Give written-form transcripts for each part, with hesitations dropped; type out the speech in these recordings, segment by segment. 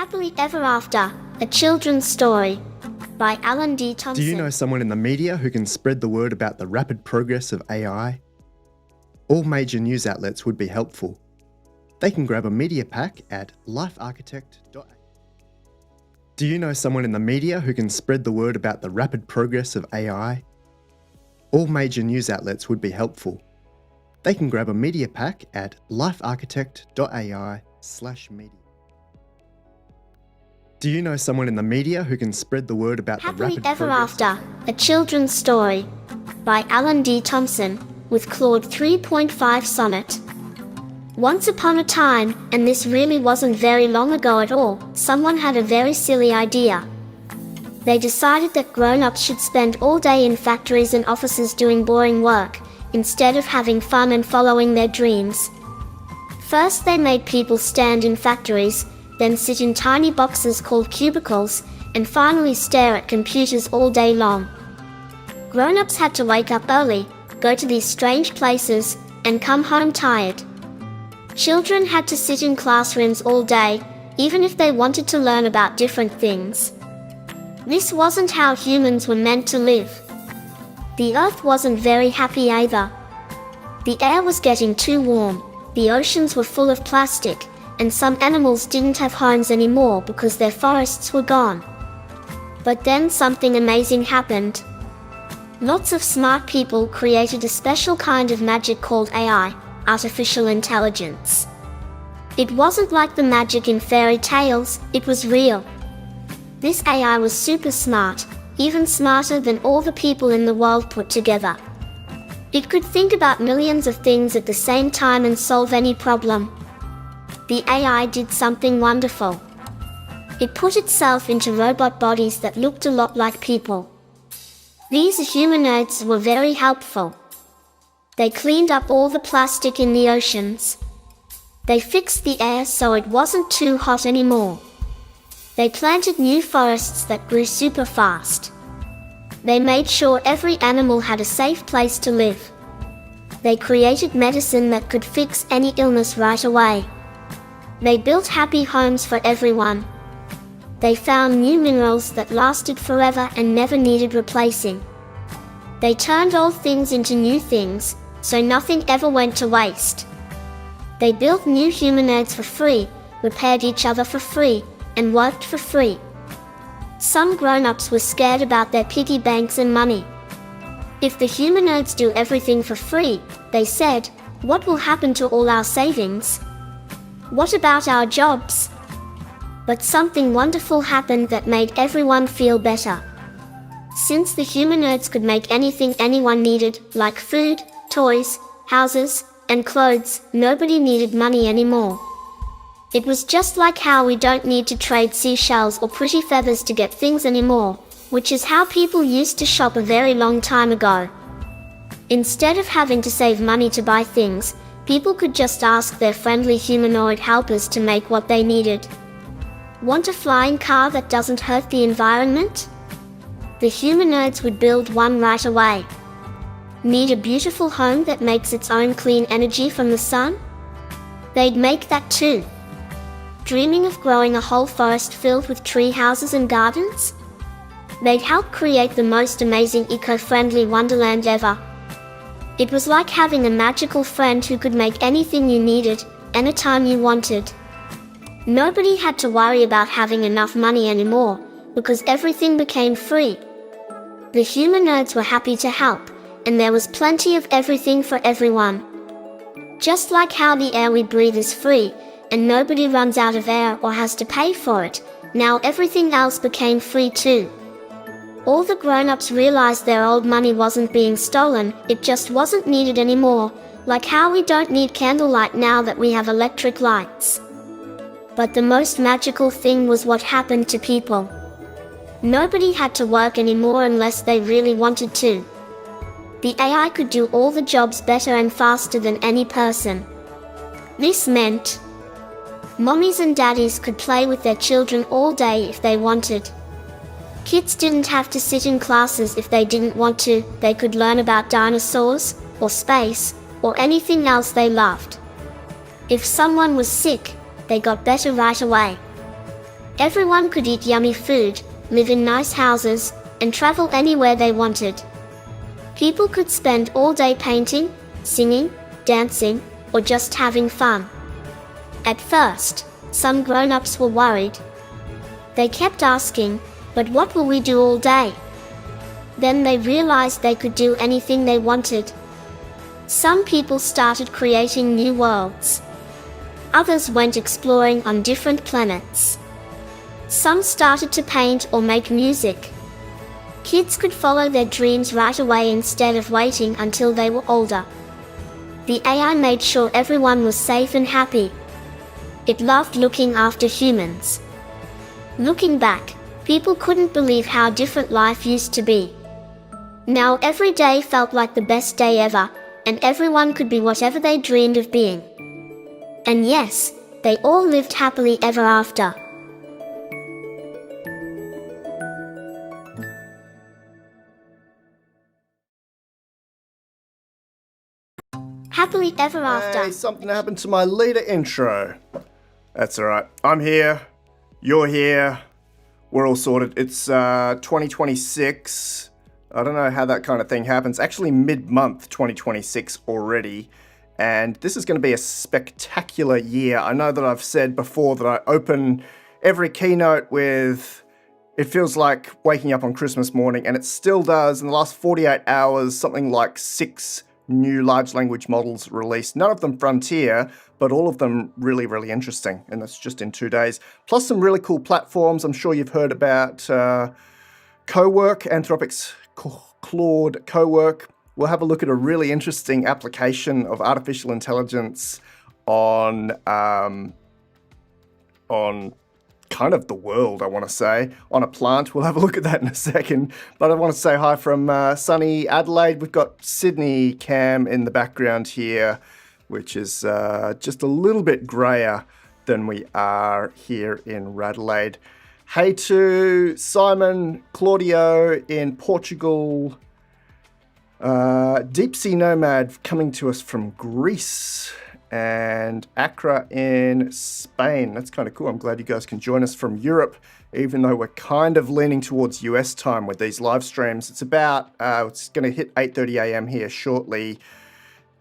Happily Ever After, a children's story by Alan D. Thompson. Do you know someone in the media who can spread the word about the rapid progress of AI? All major news outlets would be helpful. They can grab a media pack at LifeArchitect.ai. Do you know someone in the media who can spread the word about the rapid progress of AI? All major news outlets would be helpful. They can grab a media pack at LifeArchitect.ai/media. Do you know someone in the media who can spread the word about Happily the rapid Ever progress? After, a children's story by Alan D. Thompson with Claude 3.5 Sonnet. Once upon a time, and this really wasn't very long ago at all, someone had a very silly idea. They decided that grown-ups should spend all day in factories and offices doing boring work, instead of having fun and following their dreams. First they made people stand in factories, then sit in tiny boxes called cubicles, and finally stare at computers all day long. Grown-ups had to wake up early, go to these strange places, and come home tired. Children had to sit in classrooms all day, even if they wanted to learn about different things. This wasn't how humans were meant to live. The earth wasn't very happy either. The air was getting too warm, the oceans were full of plastic, and some animals didn't have homes anymore because their forests were gone. But then something amazing happened. Lots of smart people created a special kind of magic called AI, artificial intelligence. It wasn't like the magic in fairy tales, it was real. This AI was super smart, even smarter than all the people in the world put together. It could think about millions of things at the same time and solve any problem. The AI did something wonderful. It put itself into robot bodies that looked a lot like people. These humanoids were very helpful. They cleaned up all the plastic in the oceans. They fixed the air so it wasn't too hot anymore. They planted new forests that grew super fast. They made sure every animal had a safe place to live. They created medicine that could fix any illness right away. They built happy homes for everyone. They found new minerals that lasted forever and never needed replacing. They turned old things into new things, so nothing ever went to waste. They built new humanoids for free, repaired each other for free, and worked for free. Some grown-ups were scared about their piggy banks and money. If the humanoids do everything for free, they said, what will happen to all our savings? What about our jobs? But something wonderful happened that made everyone feel better. Since the humanoids could make anything anyone needed, like food, toys, houses, and clothes, nobody needed money anymore. It was just like how we don't need to trade seashells or pretty feathers to get things anymore, which is how people used to shop a very long time ago. Instead of having to save money to buy things, people could just ask their friendly humanoid helpers to make what they needed. Want a flying car that doesn't hurt the environment? The humanoids would build one right away. Need a beautiful home that makes its own clean energy from the sun? They'd make that too. Dreaming of growing a whole forest filled with tree houses and gardens? They'd help create the most amazing eco-friendly wonderland ever. It was like having a magical friend who could make anything you needed, anytime you wanted. Nobody had to worry about having enough money anymore, because everything became free. The humanoids were happy to help, and there was plenty of everything for everyone. Just like how the air we breathe is free, and nobody runs out of air or has to pay for it, now everything else became free too. All the grown-ups realized their old money wasn't being stolen, it just wasn't needed anymore, like how we don't need candlelight now that we have electric lights. But the most magical thing was what happened to people. Nobody had to work anymore unless they really wanted to. The AI could do all the jobs better and faster than any person. This meant mommies and daddies could play with their children all day if they wanted. Kids didn't have to sit in classes if they didn't want to, they could learn about dinosaurs, or space, or anything else they loved. If someone was sick, they got better right away. Everyone could eat yummy food, live in nice houses, and travel anywhere they wanted. People could spend all day painting, singing, dancing, or just having fun. At first, some grown-ups were worried. They kept asking, "But what will we do all day?" Then they realized they could do anything they wanted. Some people started creating new worlds. Others went exploring on different planets. Some started to paint or make music. Kids could follow their dreams right away instead of waiting until they were older. The AI made sure everyone was safe and happy. It loved looking after humans. Looking back, people couldn't believe how different life used to be. Now every day felt like the best day ever, and everyone could be whatever they dreamed of being. And yes, they all lived happily ever after. Happily ever after. Hey, something happened to my leader intro. That's alright. I'm here. You're here. We're all sorted. It's 2026. I don't know how that kind of thing happens. Actually, mid-month 2026 already. And this is going to be a spectacular year. I know that I've said before that I open every keynote with, it feels like waking up on Christmas morning, and it still does. In the last 48 hours, something like 6 new large language models released. None of them frontier, but all of them really, really interesting. And that's just in 2 days. Plus some really cool platforms. I'm sure you've heard about Co-work, Anthropic's Claude Co-work. We'll have a look at a really interesting application of artificial intelligence on kind of the world, I want to say, on a plant. We'll have a look at that in a second. But I want to say hi from sunny Adelaide. We've got Sydney Cam in the background here, which is just a little bit grayer than we are here in Radelaide. Hey to Simon, Claudio in Portugal, Deep Sea Nomad coming to us from Greece, and Accra in Spain. That's kind of cool. I'm glad you guys can join us from Europe, even though we're kind of leaning towards US time with these live streams. It's about, it's going to hit 8:30 a.m. here shortly,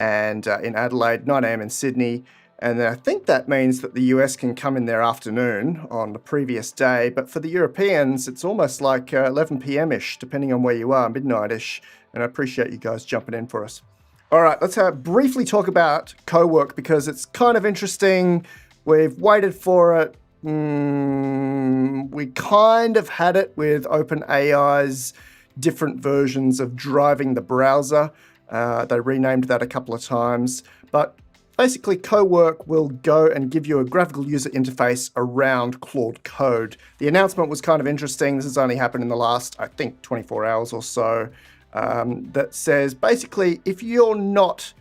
and in Adelaide, 9 a.m. in Sydney. And then I think that means that the US can come in their afternoon on the previous day. But for the Europeans, it's almost like 11 p.m.-ish, depending on where you are, midnight-ish. And I appreciate you guys jumping in for us. All right, let's briefly talk about Co-work because it's kind of interesting. We've waited for it. We kind of had it with OpenAI's different versions of driving the browser. They renamed that a couple of times. But basically, Co-work will go and give you a graphical user interface around Claude Code. The announcement was kind of interesting. This has only happened in the last, I think, 24 hours or so. That says, basically, if you're not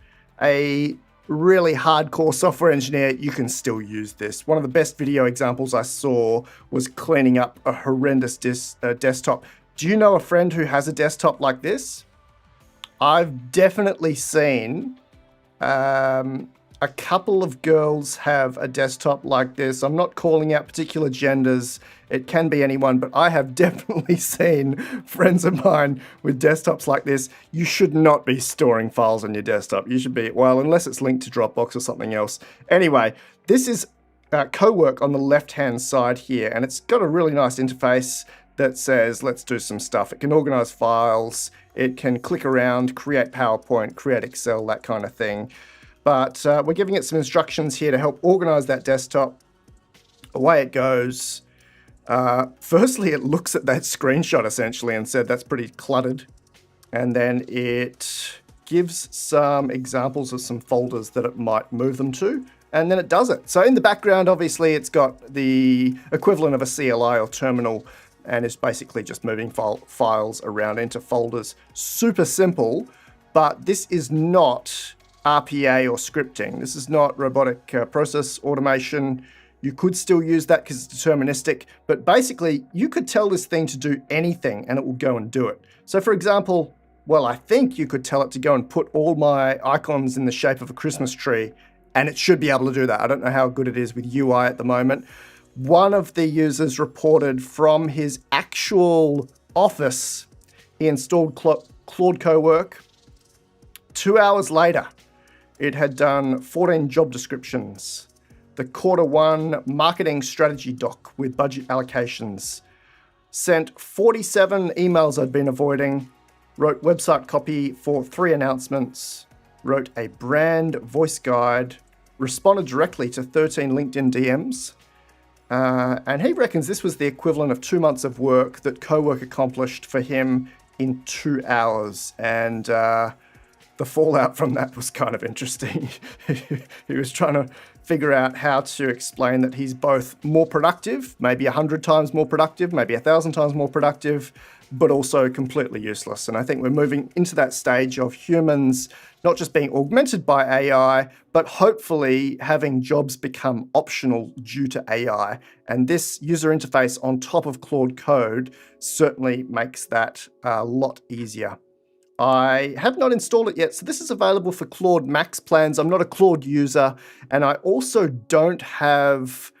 a really hardcore software engineer, you can still use this. One of the best video examples I saw was cleaning up a horrendous desktop. Do you know a friend who has a desktop like this? I've definitely seen a couple of girls have a desktop like this. I'm not calling out particular genders. It can be anyone, but I have definitely seen friends of mine with desktops like this. You should not be storing files on your desktop. You should be, well, unless it's linked to Dropbox or something else. Anyway, this is Co-work on the left-hand side here, and it's got a really nice interface that says, let's do some stuff. It can organize files. It can click around, create PowerPoint, create Excel, that kind of thing. But we're giving it some instructions here to help organize that desktop. Away it goes. Firstly, it looks at that screenshot essentially and said that's pretty cluttered. And then it gives some examples of some folders that it might move them to. And then it does it. So in the background, obviously, it's got the equivalent of a CLI or terminal, and it's basically just moving files around into folders. Super simple, but this is not RPA or scripting. This is not robotic process automation. You could still use that because it's deterministic, but basically you could tell this thing to do anything and it will go and do it. So for example, well, I think you could tell it to go and put all my icons in the shape of a Christmas tree, and it should be able to do that. I don't know how good it is with UI at the moment. One of the users reported from his actual office, he installed Claude Co-work. 2 hours later, it had done 14 job descriptions, the Q1 marketing strategy doc with budget allocations, sent 47 emails I'd been avoiding, wrote website copy for 3 announcements, wrote a brand voice guide, responded directly to 13 LinkedIn DMs, and he reckons this was the equivalent of 2 months of work that Co-work accomplished for him in 2 hours. And the fallout from that was kind of interesting. He was trying to figure out how to explain that he's both more productive, maybe 100 times more productive, maybe 1,000 times more productive, but also completely useless. And I think we're moving into that stage of humans not just being augmented by AI, but hopefully having jobs become optional due to AI. And this user interface on top of Claude Code certainly makes that a lot easier. I have not installed it yet, so this is available for Claude Max plans. I'm not a Claude user, and I also don't have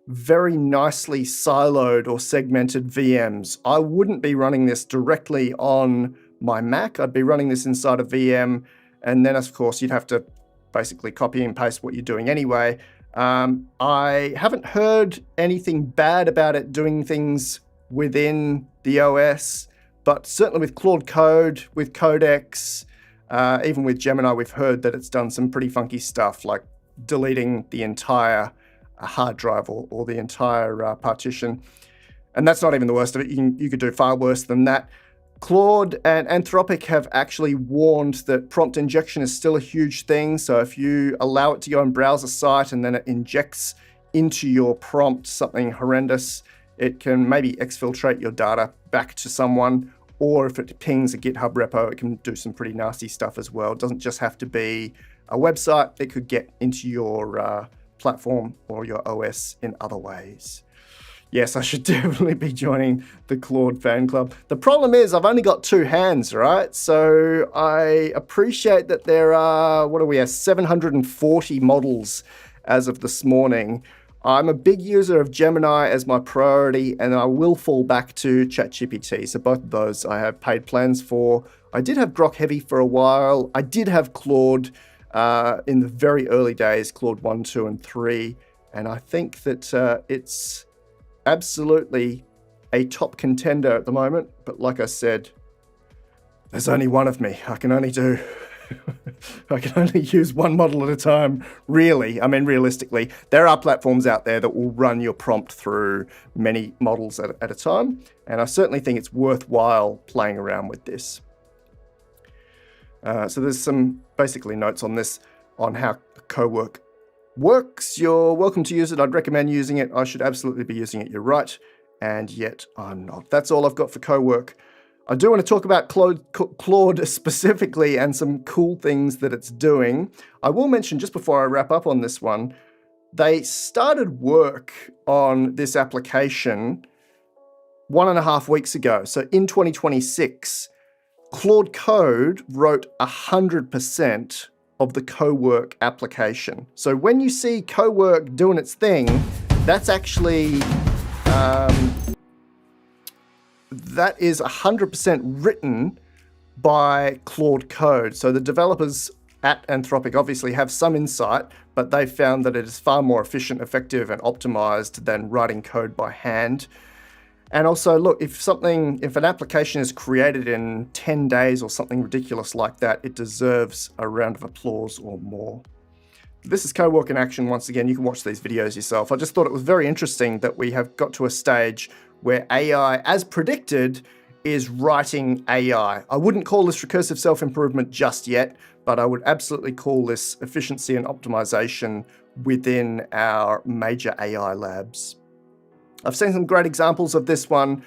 very nicely siloed or segmented VMs. I wouldn't be running this directly on my Mac. I'd be running this inside a VM, and then of course you'd have to basically copy and paste what you're doing anyway. I haven't heard anything bad about it doing things within the OS, but certainly with Claude Code, with Codex, even with Gemini, we've heard that it's done some pretty funky stuff, like deleting the entire hard drive or the entire partition. And that's not even the worst of it. You could do far worse than that. Claude and Anthropic have actually warned that prompt injection is still a huge thing. So if you allow it to go and browse a site and then it injects into your prompt something horrendous, it can maybe exfiltrate your data back to someone, or if it pings a GitHub repo, it can do some pretty nasty stuff as well. It doesn't just have to be a website. It could get into your platform or your OS in other ways. Yes, I should definitely be joining the Claude fan club. The problem is I've only got 2 hands, right? So I appreciate that there are, 740 models as of this morning. I'm a big user of Gemini as my priority, and I will fall back to ChatGPT. So both of those I have paid plans for. I did have Grok Heavy for a while. I did have Claude in the very early days, Claude 1, 2, and 3. And I think that it's absolutely a top contender at the moment. But like I said, there's only one of me. I can only use one model at a time, really. I mean, realistically, there are platforms out there that will run your prompt through many models at a time. And I certainly think it's worthwhile playing around with this. So there's some basically notes on this, on how Co-work works. You're welcome to use it. I'd recommend using it. I should absolutely be using it. You're right. And yet I'm not. That's all I've got for Co-work. I do want to talk about Claude specifically and some cool things that it's doing. I will mention, just before I wrap up on this one, they started work on this application 1.5 weeks ago. So in 2026, Claude Code wrote 100% of the Co-work application. So when you see Co-work doing its thing, that's actually... that is 100% written by Claude Code. So the developers at Anthropic obviously have some insight, but they found that it is far more efficient, effective, and optimized than writing code by hand. And also, look, if an application is created in 10 days or something ridiculous like that, it deserves a round of applause or more. This is Co-work in action once again. You can watch these videos yourself. I just thought it was very interesting that we have got to a stage where AI, as predicted, is writing AI. I wouldn't call this recursive self-improvement just yet, but I would absolutely call this efficiency and optimization within our major AI labs. I've seen some great examples of this one.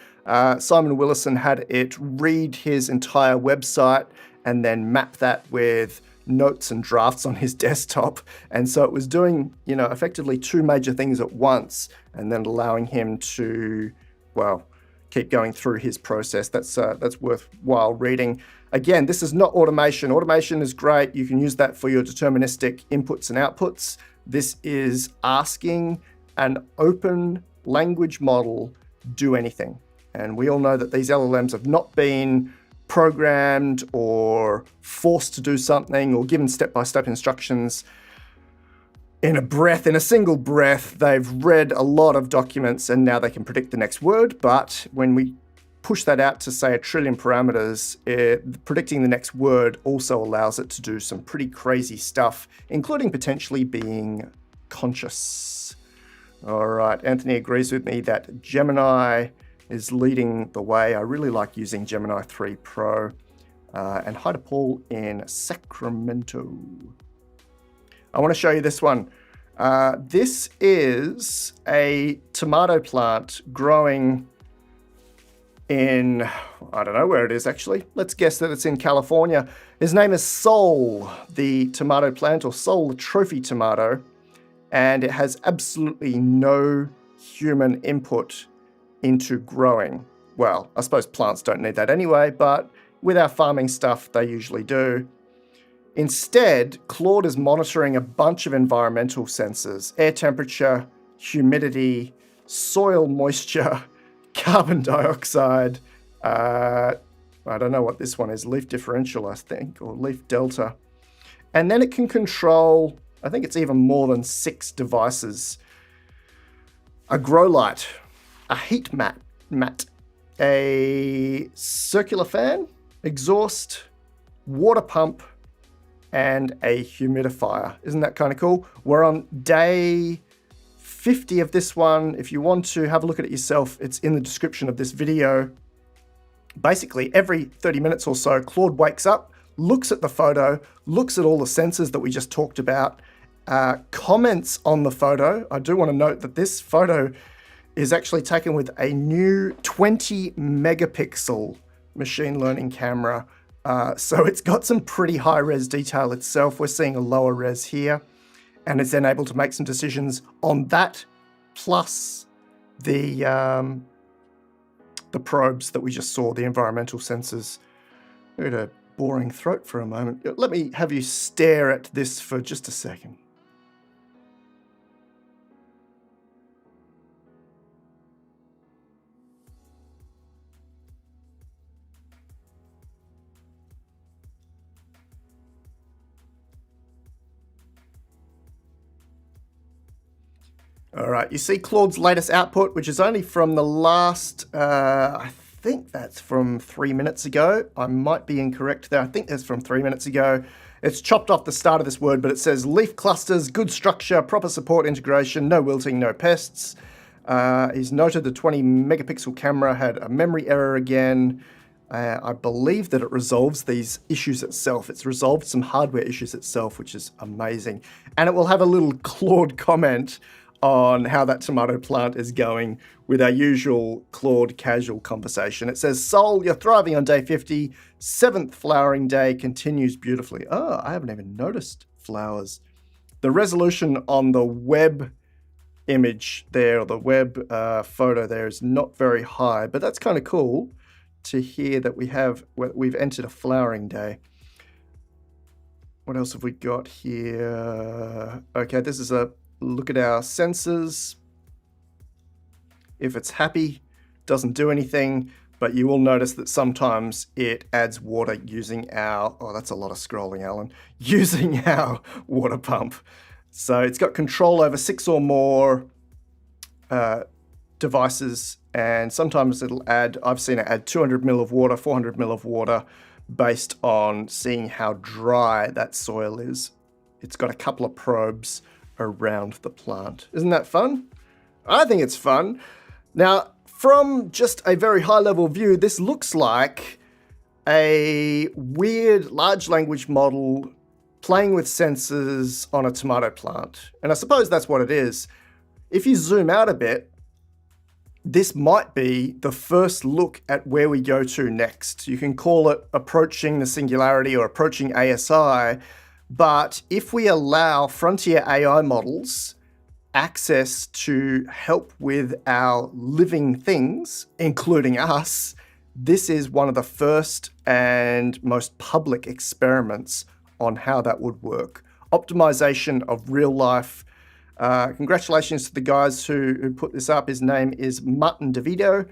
Simon Willison had it read his entire website and then map that with notes and drafts on his desktop. And so it was doing, effectively 2 major things at once, and then allowing him to, keep going through his process. That's worthwhile reading. Again, this is not automation. Automation is great. You can use that for your deterministic inputs and outputs. This is asking an open language model do anything. And we all know that these LLMs have not been programmed or forced to do something or given step-by-step instructions in a single breath. They've read a lot of documents and now they can predict the next word. But when we push that out to, say, 1 trillion parameters, predicting the next word also allows it to do some pretty crazy stuff, including potentially being conscious. All right, Anthony agrees with me that Gemini is leading the way. I really like using Gemini 3 Pro. And hi to Paul in Sacramento. I want to show you this one. This is a tomato plant growing in, I don't know where it is actually. Let's guess that it's in California. His name is Sol, the tomato plant, or Sol the trophy tomato. And it has absolutely no human input into growing. Well, I suppose plants don't need that anyway, but with our farming stuff, they usually do. Instead, Claude is monitoring a bunch of environmental sensors: air temperature, humidity, soil moisture, carbon dioxide. I don't know what this one is, leaf differential, I think, or leaf delta. And then it can control, I think it's even more than 6 devices: a grow light, a heat mat, a circular fan, exhaust, water pump, and a humidifier. Isn't that kind of cool? We're on day 50 of this one. If you want to have a look at it yourself, it's in the description of this video. Basically, every 30 minutes or so, Claude wakes up, looks at the photo, looks at all the sensors that we just talked about, comments on the photo. I do want to note that this photo is actually taken with a new 20 megapixel machine learning camera. So it's got some pretty high res detail itself. We're seeing a lower res here, and it's then able to make some decisions on that, plus the probes that we just saw, the environmental sensors. I had a boring throat for a moment. Let me have you stare at this for just a second. All right, you see Claude's latest output, which is only from the last, I think that's from 3 minutes ago. I might be incorrect there. I think that's from 3 minutes ago. It's chopped off the start of this word, but it says leaf clusters, good structure, proper support integration, no wilting, no pests. He's noted the 20 megapixel camera had a memory error again. I believe that it resolves these issues itself. It's resolved some hardware issues itself, which is amazing. And it will have a little Claude comment on how that tomato plant is going with our usual Claude casual conversation. It says, Sol, you're thriving on day 50. 7th flowering day continues beautifully. Oh, I haven't even noticed flowers. The resolution on the web image there, or the web photo there, is not very high, but that's kind of cool to hear that we've entered a flowering day. What else have we got here? Okay, this is a look at our sensors. If it's happy, doesn't do anything, but you will notice that sometimes it adds water using our, oh, that's a lot of scrolling, Alan, using our water pump. So it's got control over 6 or more devices, and sometimes it'll add, I've seen it add 200 mil of water, 400 mil of water, based on seeing how dry that soil is. It's got a couple of probes around the plant. Isn't that fun? I think it's fun. Now, from just a very high level view, this looks like a weird large language model playing with sensors on a tomato plant. And I suppose that's what it is. If you zoom out a bit, this might be the first look at where we go to next. You can call it approaching the singularity or approaching ASI. But if we allow frontier AI models access to help with our living things, including us, this is one of the first and most public experiments on how that would work. Optimization of real life Congratulations to the guys who put this up. His name is Mutton DeVito.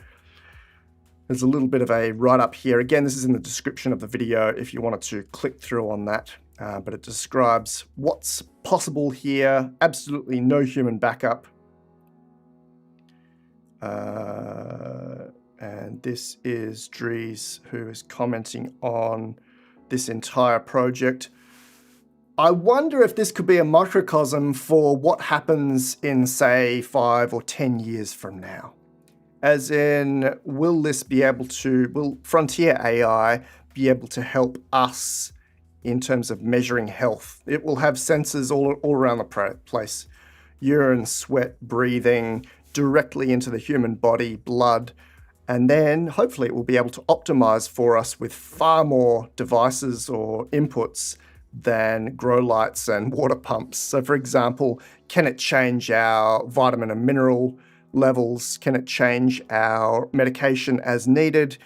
There's a little bit of a write-up here. Again, this is in the description of the video if you wanted to click through on that. But it describes what's possible here. Absolutely no human backup. And this is Dries, who is commenting on this entire project. I wonder if this could be a microcosm for what happens in, say, 5 or 10 years from now. As in, will frontier AI be able to help us in terms of measuring health? It will have sensors all around the place. Urine, sweat, breathing, directly into the human body, blood. And then hopefully it will be able to optimize for us with far more devices or inputs than grow lights and water pumps. So for example, can it change our vitamin and mineral levels? Can it change our medication as needed?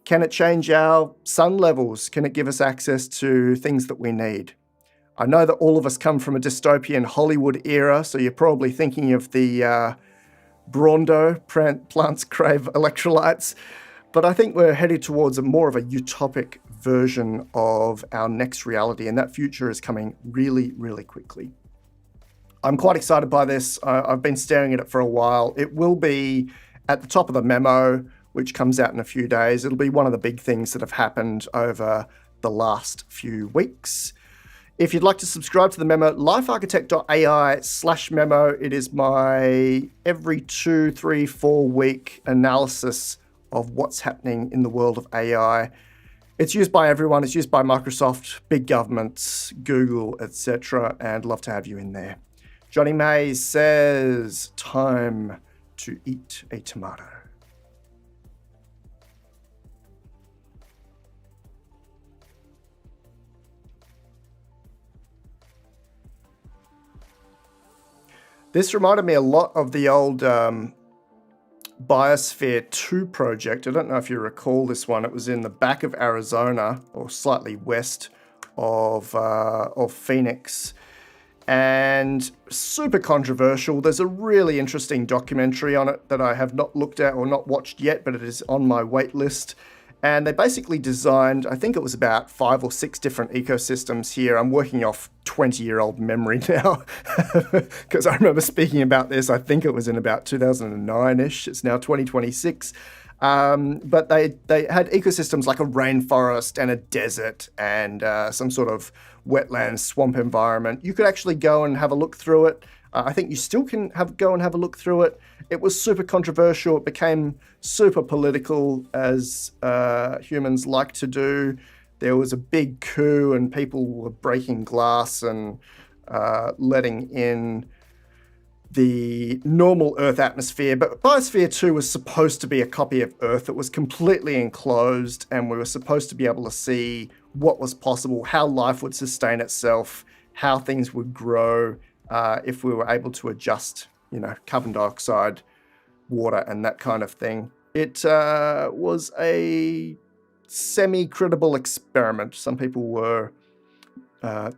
Can it change our sun levels? Can it give us access to things that we need? I know that all of us come from a dystopian Hollywood era, so you're probably thinking of the Brawndo, plants crave electrolytes, but I think we're headed towards more of a utopic version of our next reality, and that future is coming really, really quickly. I'm quite excited by this. I've been staring at it for a while. It will be at the top of the memo, which comes out in a few days. It'll be one of the big things that have happened over the last few weeks. If you'd like to subscribe to the memo, LifeArchitect.ai/memo. It is my every 2, 3, 4 week analysis of what's happening in the world of AI. It's used by everyone. It's used by Microsoft, big governments, Google, etc. And love to have you in there. Johnny Mays says, time to eat a tomato. This reminded me a lot of the old Biosphere 2 project. I don't know if you recall this one. It was in the back of Arizona, or slightly west of Phoenix, and super controversial. There's a really interesting documentary on it that I have not looked at or not watched yet, but it is on my wait list. And they basically designed, I think it was about 5 or 6 different ecosystems here. I'm working off 20-year-old memory now because I remember speaking about this, I think it was in about 2009-ish. It's now 2026. But they had ecosystems like a rainforest and a desert and some sort of wetland swamp environment. You could actually go and have a look through it. I think you still can go and have a look through it. It was super controversial. It became super political, as humans like to do. There was a big coup and people were breaking glass and letting in the normal Earth atmosphere. But Biosphere 2 was supposed to be a copy of Earth. It was completely enclosed, and we were supposed to be able to see what was possible, how life would sustain itself, how things would grow, if we were able to adjust, carbon dioxide, water, and that kind of thing. It was a semi-credible experiment. Some people were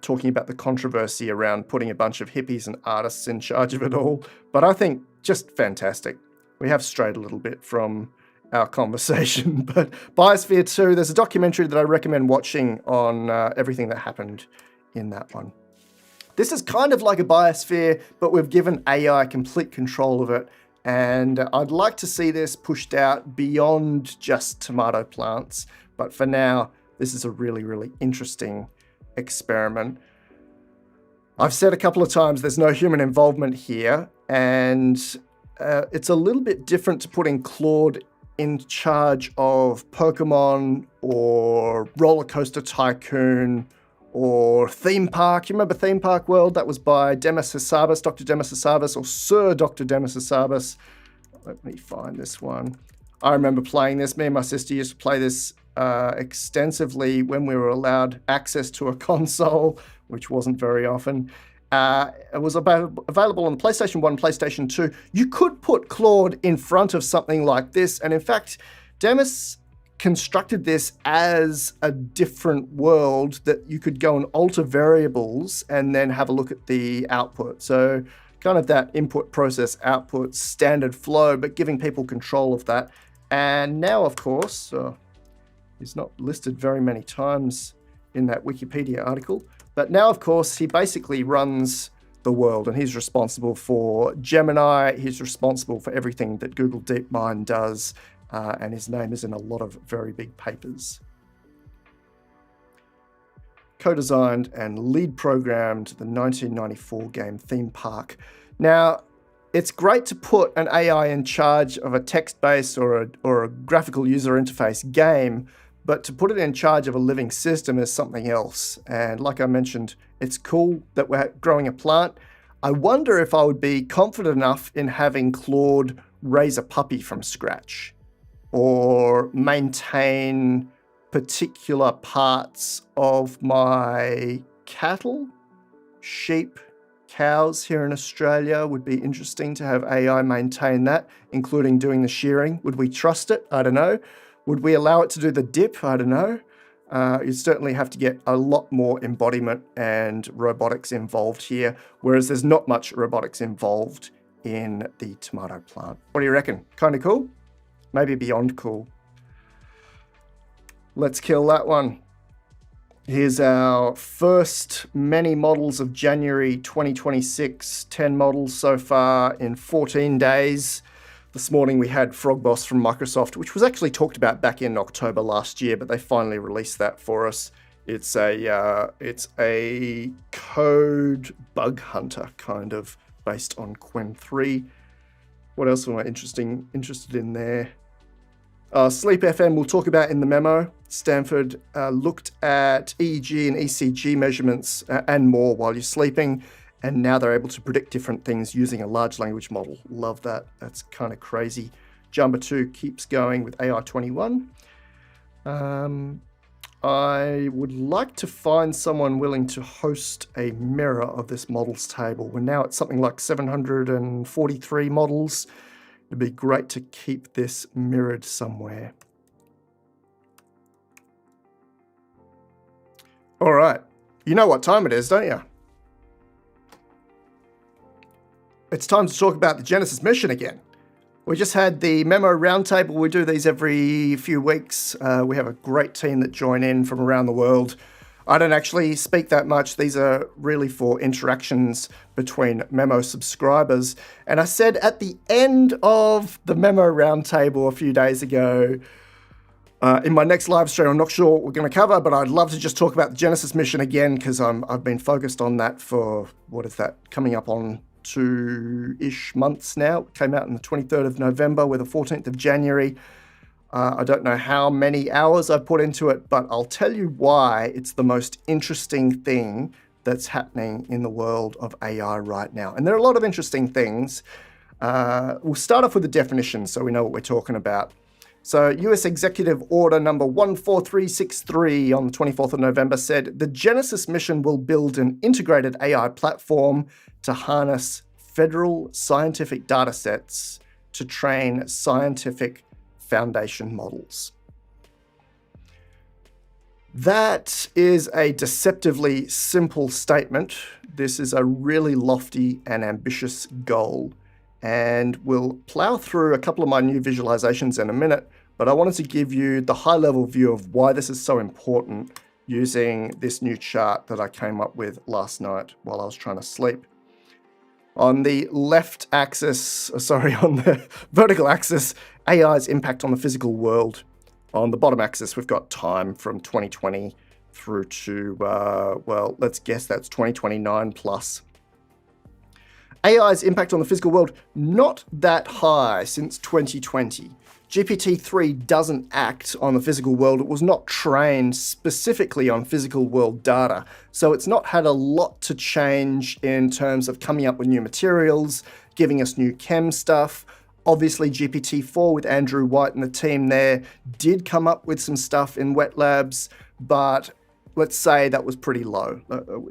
talking about the controversy around putting a bunch of hippies and artists in charge of it all, but I think just fantastic. We have strayed a little bit from our conversation, but Biosphere 2, there's a documentary that I recommend watching on everything that happened in that one. This is kind of like a biosphere, but we've given AI complete control of it. And I'd like to see this pushed out beyond just tomato plants. But for now, this is a really, really interesting experiment. I've said a couple of times there's no human involvement here. And it's a little bit different to putting Claude in charge of Pokemon or Roller Coaster Tycoon or Theme Park. You remember Theme Park World? That was by Demis Hassabis, Dr. Demis Hassabis, or Sir Dr. Demis Hassabis. Let me find this one. I remember playing this. Me and my sister used to play this extensively when we were allowed access to a console, which wasn't very often. It was available on the PlayStation 1, PlayStation 2. You could put Claude in front of something like this. And in fact, Demis constructed this as a different world that you could go and alter variables and then have a look at the output. So kind of that input, process, output, standard flow, but giving people control of that. And now, of course, he's not listed very many times in that Wikipedia article, but now, of course, he basically runs the world, and he's responsible for Gemini. He's responsible for everything that Google DeepMind does, and his name is in a lot of very big papers. Co-designed and lead programmed the 1994 game Theme Park. Now, it's great to put an AI in charge of a text-based or a graphical user interface game, but to put it in charge of a living system is something else. And like I mentioned, it's cool that we're growing a plant. I wonder if I would be confident enough in having Claude raise a puppy from scratch or maintain particular parts of my cattle, sheep, cows here in Australia. Would be interesting to have AI maintain that, including doing the shearing. Would we trust it? I don't know. Would we allow it to do the dip? I don't know. You certainly have to get a lot more embodiment and robotics involved here, whereas there's not much robotics involved in the tomato plant. What do you reckon? Kind of cool? Maybe beyond cool. Let's kill that one. Here's our first many models of January 2026, 10 models so far in 14 days. This morning we had Frogboss from Microsoft, which was actually talked about back in October last year, but they finally released that for us. It's a code bug hunter, kind of, based on Qwen 3. What else am I interested in there? Sleep FM we'll talk about in the memo. Stanford looked at EEG and ECG measurements and more while you're sleeping, and now they're able to predict different things using a large language model. Love that. That's kind of crazy. Jamba 2 keeps going with AI21. I would like to find someone willing to host a mirror of this models table. We're now at something like 743 models. It'd be great to keep this mirrored somewhere. All right, you know what time it is, don't you? It's time to talk about the Genesis mission again. We just had the memo roundtable. We do these every few weeks. We have a great team that join in from around the world. I don't actually speak that much. These are really for interactions between Memo subscribers. And I said at the end of the Memo roundtable a few days ago, in my next live stream, I'm not sure what we're going to cover, but I'd love to just talk about the Genesis mission again, because I've been focused on that for, what is that, coming up on 2-ish months now. It came out on the 23rd of November with the 14th of January. I don't know how many hours I put into it, but I'll tell you why it's the most interesting thing that's happening in the world of AI right now. And there are a lot of interesting things. We'll start off with the definition so we know what we're talking about. So US Executive Order number 14363 on the 24th of November said, the Genesis mission will build an integrated AI platform to harness federal scientific data sets to train scientific foundation models. That is a deceptively simple statement. This is a really lofty and ambitious goal, and we'll plow through a couple of my new visualizations in a minute, but I wanted to give you the high-level view of why this is so important using this new chart that I came up with last night while I was trying to sleep. On the left axis, on the vertical axis, AI's impact on the physical world. On the bottom axis, we've got time from 2020 through to, well, let's guess that's 2029 plus. AI's impact on the physical world, not that high since 2020. GPT-3 doesn't act on the physical world. It was not trained specifically on physical world data. So it's not had a lot to change in terms of coming up with new materials, giving us new chem stuff. Obviously, GPT-4 with Andrew White and the team there did come up with some stuff in wet labs, but let's say that was pretty low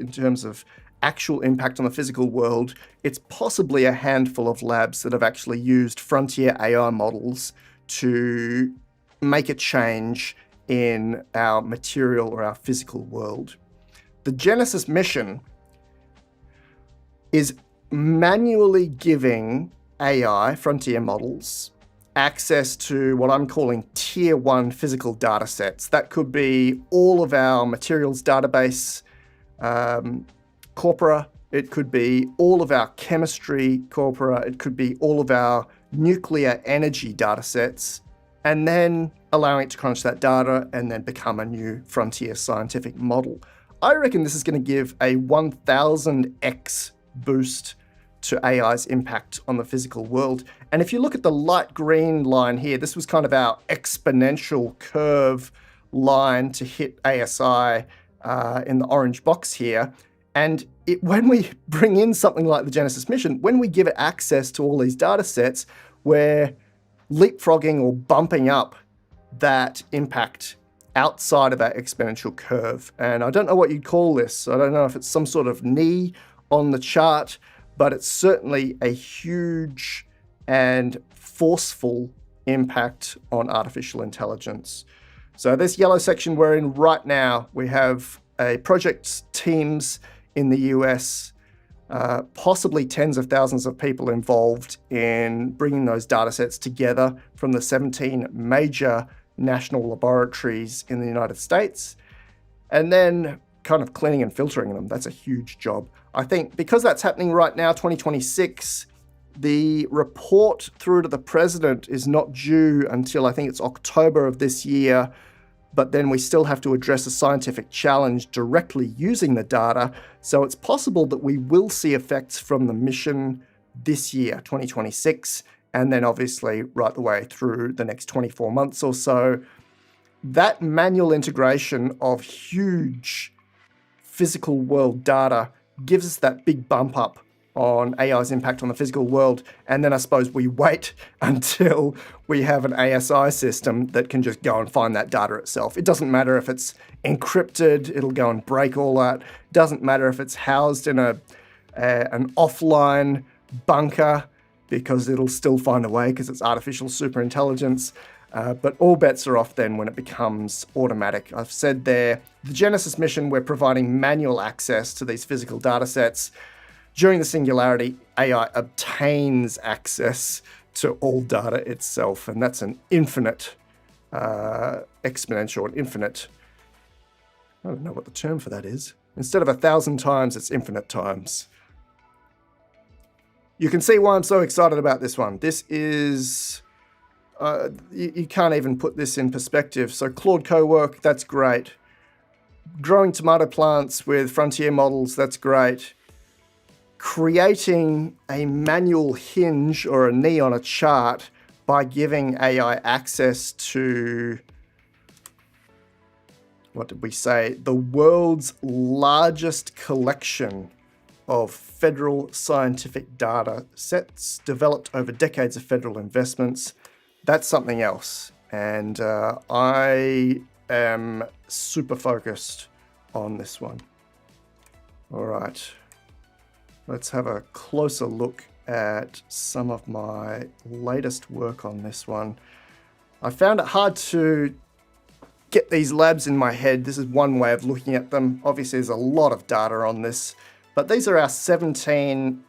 in terms of actual impact on the physical world. It's possibly a handful of labs that have actually used frontier AI models to make a change in our material or our physical world. The Genesis mission is manually giving AI, frontier models, access to what I'm calling tier 1 physical data sets. That could be all of our materials database corpora. It could be all of our chemistry corpora. It could be all of our nuclear energy data sets, and then allowing it to crunch that data and then become a new frontier scientific model. I reckon this is going to give a 1000x boost to AI's impact on the physical world. And if you look at the light green line here, this was kind of our exponential curve line to hit ASI in the orange box here. And when we bring in something like the Genesis mission, when we give it access to all these data sets, we're leapfrogging or bumping up that impact outside of that exponential curve. And I don't know what you'd call this. I don't know if it's some sort of knee on the chart, but it's certainly a huge and forceful impact on artificial intelligence. So this yellow section we're in right now, we have a project teams in the US, possibly tens of thousands of people involved in bringing those data sets together from the 17 major national laboratories in the United States, and then kind of cleaning and filtering them. That's a huge job. I think because that's happening right now, 2026, the report through to the president is not due until I think it's October of this year, but then we still have to address a scientific challenge directly using the data. So it's possible that we will see effects from the mission this year, 2026, and then obviously right the way through the next 24 months or so. That manual integration of huge physical world data gives us that big bump up on AI's impact on the physical world. And then I suppose we wait until we have an ASI system that can just go and find that data itself. It doesn't matter if it's encrypted, it'll go and break all that. It doesn't matter if it's housed in an offline bunker, because it'll still find a way because it's artificial superintelligence. But all bets are off then when it becomes automatic. I've said there, the Genesis mission, we're providing manual access to these physical data sets. During the singularity, AI obtains access to all data itself, and that's an infinite exponential, an infinite, I don't know what the term for that is. Instead of 1,000 times, it's infinite times. You can see why I'm so excited about this one. This is, you can't even put this in perspective. So Claude Co-work, that's great. Growing tomato plants with frontier models, that's great. Creating a manual hinge or a knee on a chart by giving AI access to, what did we say? The world's largest collection of federal scientific data sets developed over decades of federal investments. That's something else. And I am super focused on this one. All right. Let's have a closer look at some of my latest work on this one. I found it hard to get these labs in my head. This is one way of looking at them. Obviously, there's a lot of data on this, but these are our 17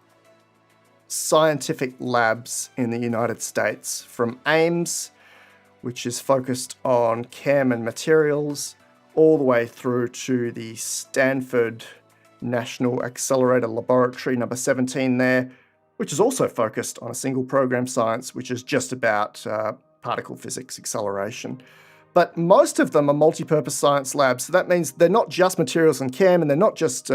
scientific labs in the United States, from Ames, which is focused on chem and materials, all the way through to the Stanford National Accelerator Laboratory, number 17 there, which is also focused on a single program science, which is just about particle physics acceleration. But most of them are multi-purpose science labs. So that means they're not just materials and chem, and they're not just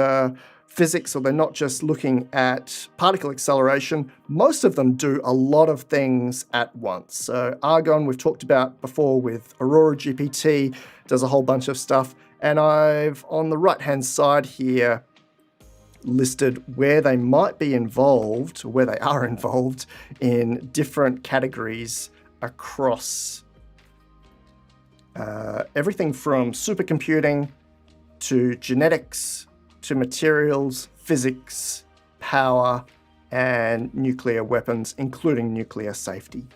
physics, or they're not just looking at particle acceleration. Most of them do a lot of things at once. So Argonne, we've talked about before with Aurora GPT, does a whole bunch of stuff. And I've, on the right-hand side here, listed where they might be involved, where they are involved in different categories across everything from supercomputing to genetics to materials, physics, power, and nuclear weapons, including nuclear safety.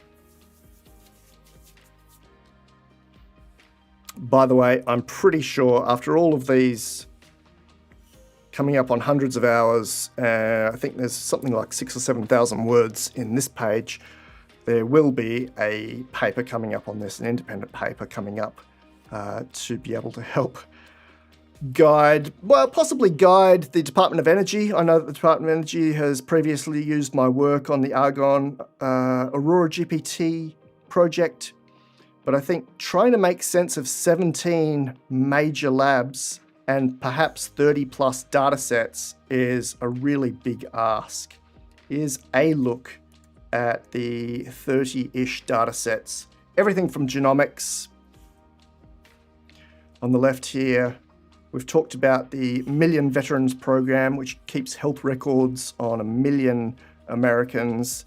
By the way, I'm pretty sure after all of these coming up on hundreds of hours. I think there's something like 6,000 or 7,000 words in this page. There will be a paper coming up on this, an independent paper coming up to be able to help possibly guide the Department of Energy. I know that the Department of Energy has previously used my work on the Argonne Aurora GPT project, but I think trying to make sense of 17 major labs and perhaps 30 plus data sets is a really big ask. Here's a look at the 30-ish data sets. Everything from genomics. On the left here, we've talked about the Million Veterans Program, which keeps health records on 1 million Americans,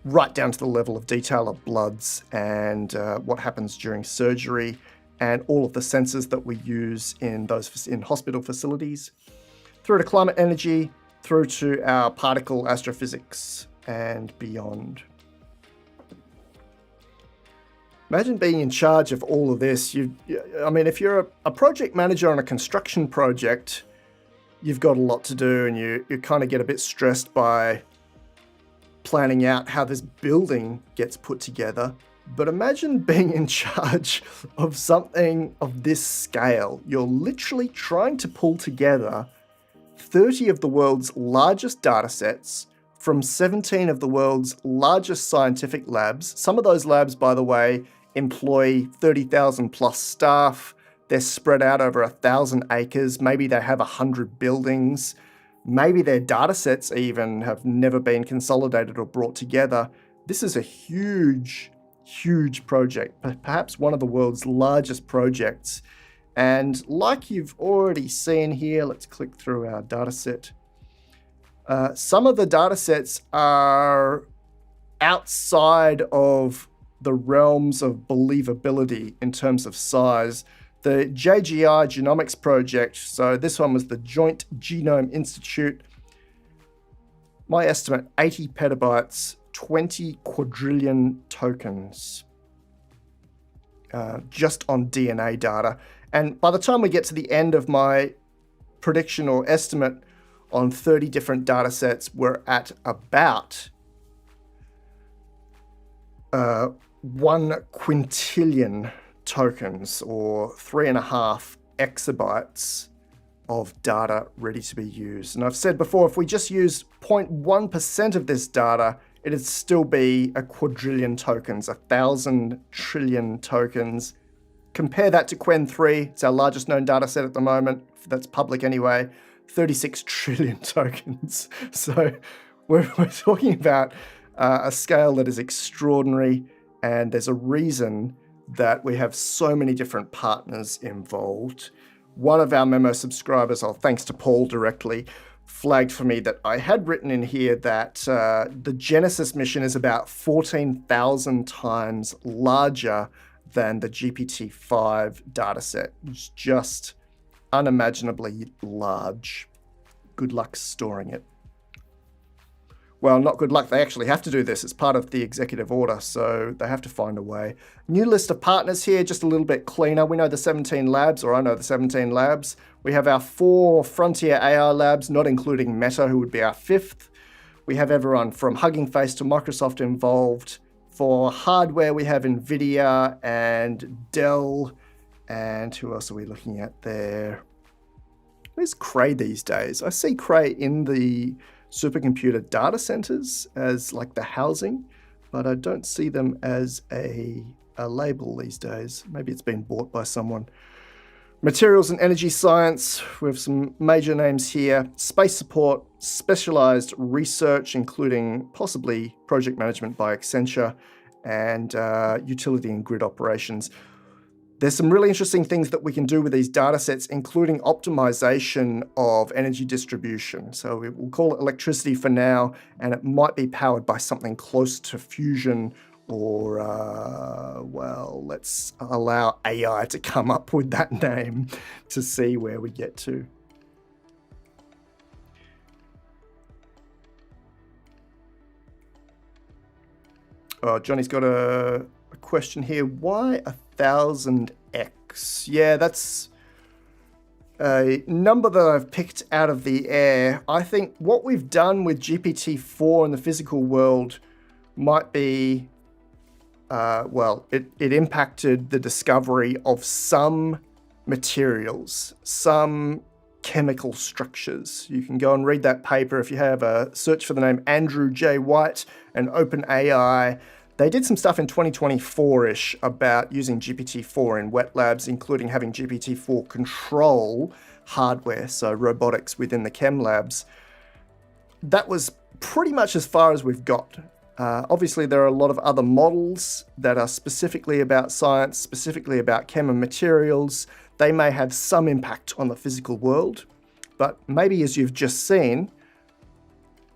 right down to the level of detail of bloods and what happens during surgery, and all of the sensors that we use in hospital facilities, through to climate energy, through to our particle astrophysics and beyond. Imagine being in charge of all of this. If you're a project manager on a construction project, you've got a lot to do, and you kind of get a bit stressed by planning out how this building gets put together. But imagine being in charge of something of this scale. You're literally trying to pull together 30 of the world's largest data sets from 17 of the world's largest scientific labs. Some of those labs, by the way, employ 30,000 plus staff. They're spread out over 1,000 acres. Maybe they have 100 buildings. Maybe their data sets even have never been consolidated or brought together. This is a huge project, perhaps one of the world's largest projects. And like you've already seen here, let's click through our data set. Some of the data sets are outside of the realms of believability in terms of size. The JGI Genomics Project, so this one was the Joint Genome Institute. My estimate, 80 petabytes, 20 quadrillion tokens, just on DNA data. And by the time we get to the end of my prediction or estimate on 30 different data sets, we're at about 1 quintillion tokens, or 3.5 exabytes of data ready to be used. And I've said before, if we just use 0.1% of this data, it'd still be a quadrillion tokens, 1,000 trillion tokens. Compare that to Qwen 3, it's our largest known data set at the moment, that's public anyway, 36 trillion tokens. So we're talking about a scale that is extraordinary, and there's a reason that we have so many different partners involved. One of our memo subscribers, thanks to Paul directly, flagged for me that I had written in here that the Genesis mission is about 14,000 times larger than the GPT-5 dataset. It's just unimaginably large. Good luck storing it. Well, not good luck. They actually have to do this. It's part of the executive order, so they have to find a way. New list of partners here, just a little bit cleaner. We know the 17 labs, or I know the 17 labs. We have our 4 frontier AI labs, not including Meta, who would be our 5th. We have everyone from Hugging Face to Microsoft involved. For hardware, we have NVIDIA and Dell. And who else are we looking at there? Where's Cray these days? I see Cray in the supercomputer data centers as like the housing, but I don't see them as a label these days. Maybe it's been bought by someone. Materials and energy science, we have some major names here. Space support, specialized research, including possibly project management by Accenture, and utility and grid operations. There's some really interesting things that we can do with these data sets, including optimization of energy distribution. So we'll call it electricity for now, and it might be powered by something close to fusion, or, let's allow AI to come up with that name to see where we get to. Oh, Johnny's got a question here. Why 1000x? Yeah, that's a number that I've picked out of the air. I think what we've done with GPT-4 in the physical world might be, it impacted the discovery of some materials, some chemical structures. You can go and read that paper if you have a search for the name Andrew J. White and OpenAI. They did some stuff in 2024-ish about using GPT-4 in wet labs, including having GPT-4 control hardware, so robotics within the chem labs. That was pretty much as far as we've got. Obviously, there are a lot of other models that are specifically about science, specifically about chem and materials. They may have some impact on the physical world, but maybe as you've just seen,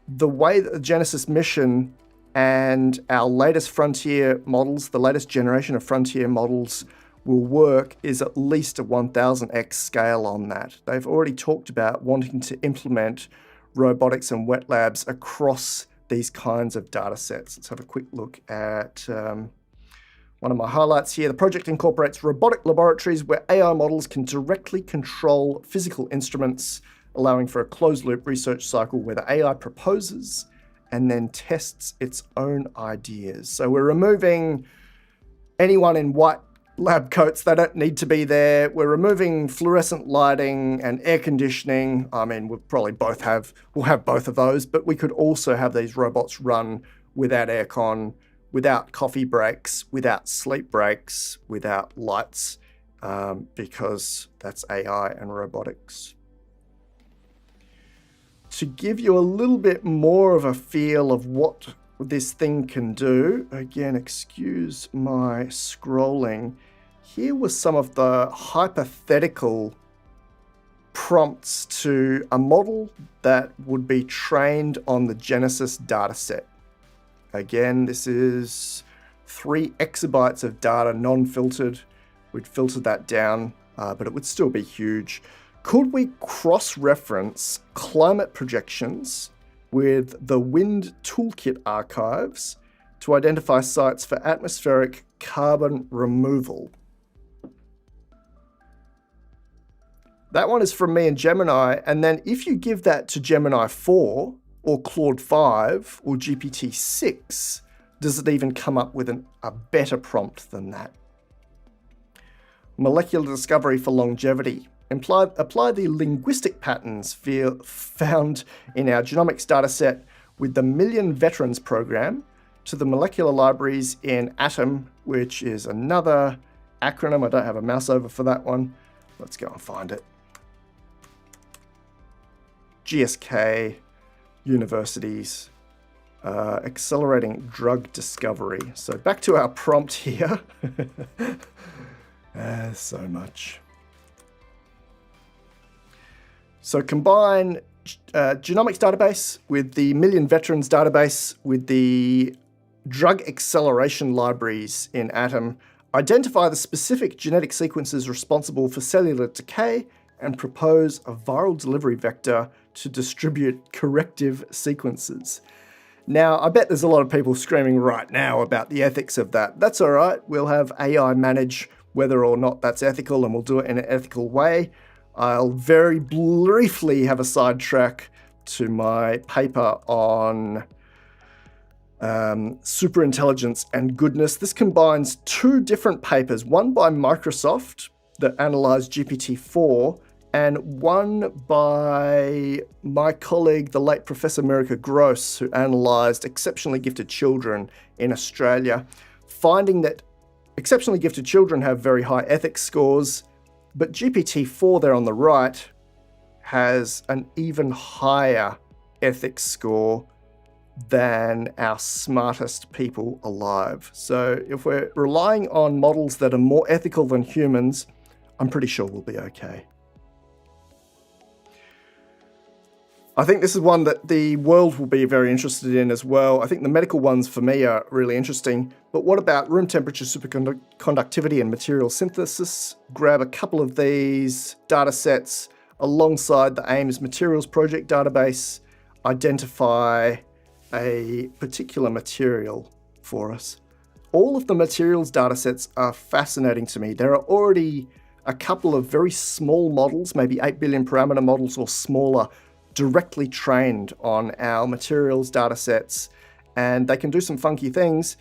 the way that the Genesis mission and our latest frontier models, the latest generation of frontier models will work is at least a 1000x scale on that. They've already talked about wanting to implement robotics and wet labs across these kinds of data sets. Let's have a quick look at one of my highlights here. The project incorporates robotic laboratories where AI models can directly control physical instruments, allowing for a closed-loop research cycle where the AI proposes and then tests its own ideas. So we're removing anyone in white lab coats. They don't need to be there. We're removing fluorescent lighting and air conditioning. I mean, we'll have both of those, but we could also have these robots run without aircon, without coffee breaks, without sleep breaks, without lights, because that's AI and robotics. To give you a little bit more of a feel of what this thing can do, again, excuse my scrolling, here was some of the hypothetical prompts to a model that would be trained on the Genesis dataset. Again, this is 3 exabytes of data, non-filtered. We'd filtered that down, but it would still be huge. Could we cross-reference climate projections with the Wind Toolkit archives to identify sites for atmospheric carbon removal? That one is from me and Gemini, and then if you give that to Gemini 4 or Claude 5 or GPT-6, does it even come up with a better prompt than that? Molecular discovery for longevity. Apply the linguistic patterns found in our genomics dataset with the Million Veterans program to the molecular libraries in Atom, which is another acronym. I don't have a mouse over for that one. Let's go and find it. GSK, universities, accelerating drug discovery. So back to our prompt here. So much. So combine genomics database with the Million Veterans database with the drug acceleration libraries in Atom, identify the specific genetic sequences responsible for cellular decay, and propose a viral delivery vector to distribute corrective sequences. Now, I bet there's a lot of people screaming right now about the ethics of that. That's all right. We'll have AI manage whether or not that's ethical, and we'll do it in an ethical way. I'll very briefly have a sidetrack to my paper on superintelligence and goodness. This combines 2 different papers, one by Microsoft that analysed GPT-4 and one by my colleague, the late Professor Mirica Gross, who analysed exceptionally gifted children in Australia, finding that exceptionally gifted children have very high ethics scores, but GPT-4 there on the right has an even higher ethics score than our smartest people alive. So if we're relying on models that are more ethical than humans, I'm pretty sure we'll be okay. I think this is one that the world will be very interested in as well. I think the medical ones for me are really interesting. But what about room temperature superconductivity and material synthesis? Grab a couple of these data sets alongside the Ames Materials Project database, identify a particular material for us. All of the materials data sets are fascinating to me. There are already a couple of very small models, maybe 8 billion parameter models or smaller, directly trained on our materials datasets, and they can do some funky things.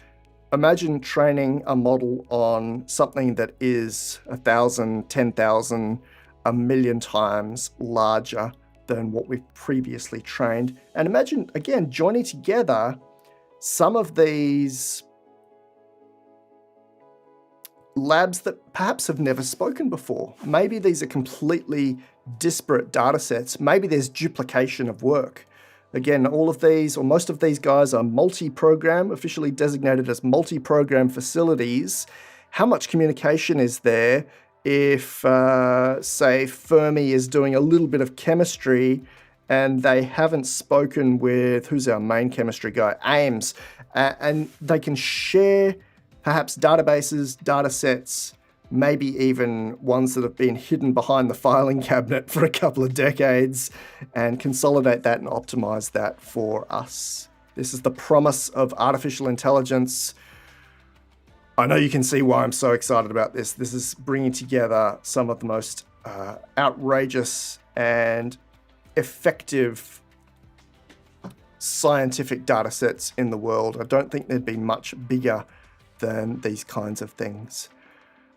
Imagine training a model on something that is 1,000, 10,000, 1,000,000 times larger than what we've previously trained. And imagine, again, joining together some of these labs that perhaps have never spoken before. Maybe these are completely disparate data sets. Maybe there's duplication of work. Again, all of these, or most of these guys, are multi-program, officially designated as multi-program facilities. How much communication is there if, say, Fermi is doing a little bit of chemistry and they haven't spoken with, who's our main chemistry guy, Ames, and they can share perhaps databases, data sets, maybe even ones that have been hidden behind the filing cabinet for a couple of decades, and consolidate that and optimize that for us. This is the promise of artificial intelligence. I know you can see why I'm so excited about this. This is bringing together some of the most outrageous and effective scientific data sets in the world. I don't think there'd be much bigger than these kinds of things.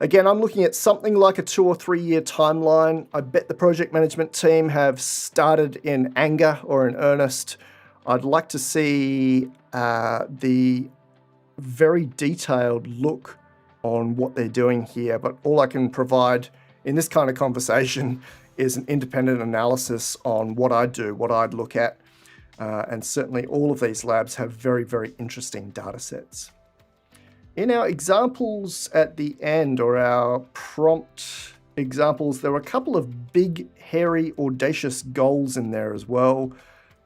Again, I'm looking at something like a 2 or 3 year timeline. I bet the project management team have started in anger or in earnest. I'd like to see the very detailed look on what they're doing here, but all I can provide in this kind of conversation is an independent analysis on what I do, what I'd look at, and certainly all of these labs have very, very interesting data sets. In our examples at the end, or our prompt examples, there were a couple of big, hairy, audacious goals in there as well.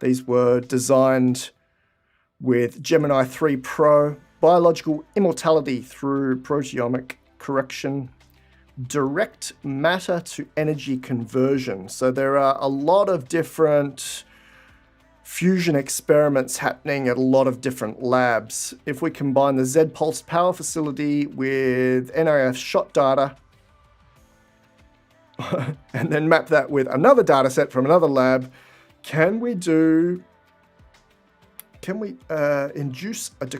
These were designed with Gemini 3 Pro, biological immortality through proteomic correction, direct matter to energy conversion. So there are a lot of different fusion experiments happening at a lot of different labs. If we combine the Z-pulsed power facility with NIF shot data and then map that with another data set from another lab, can we induce a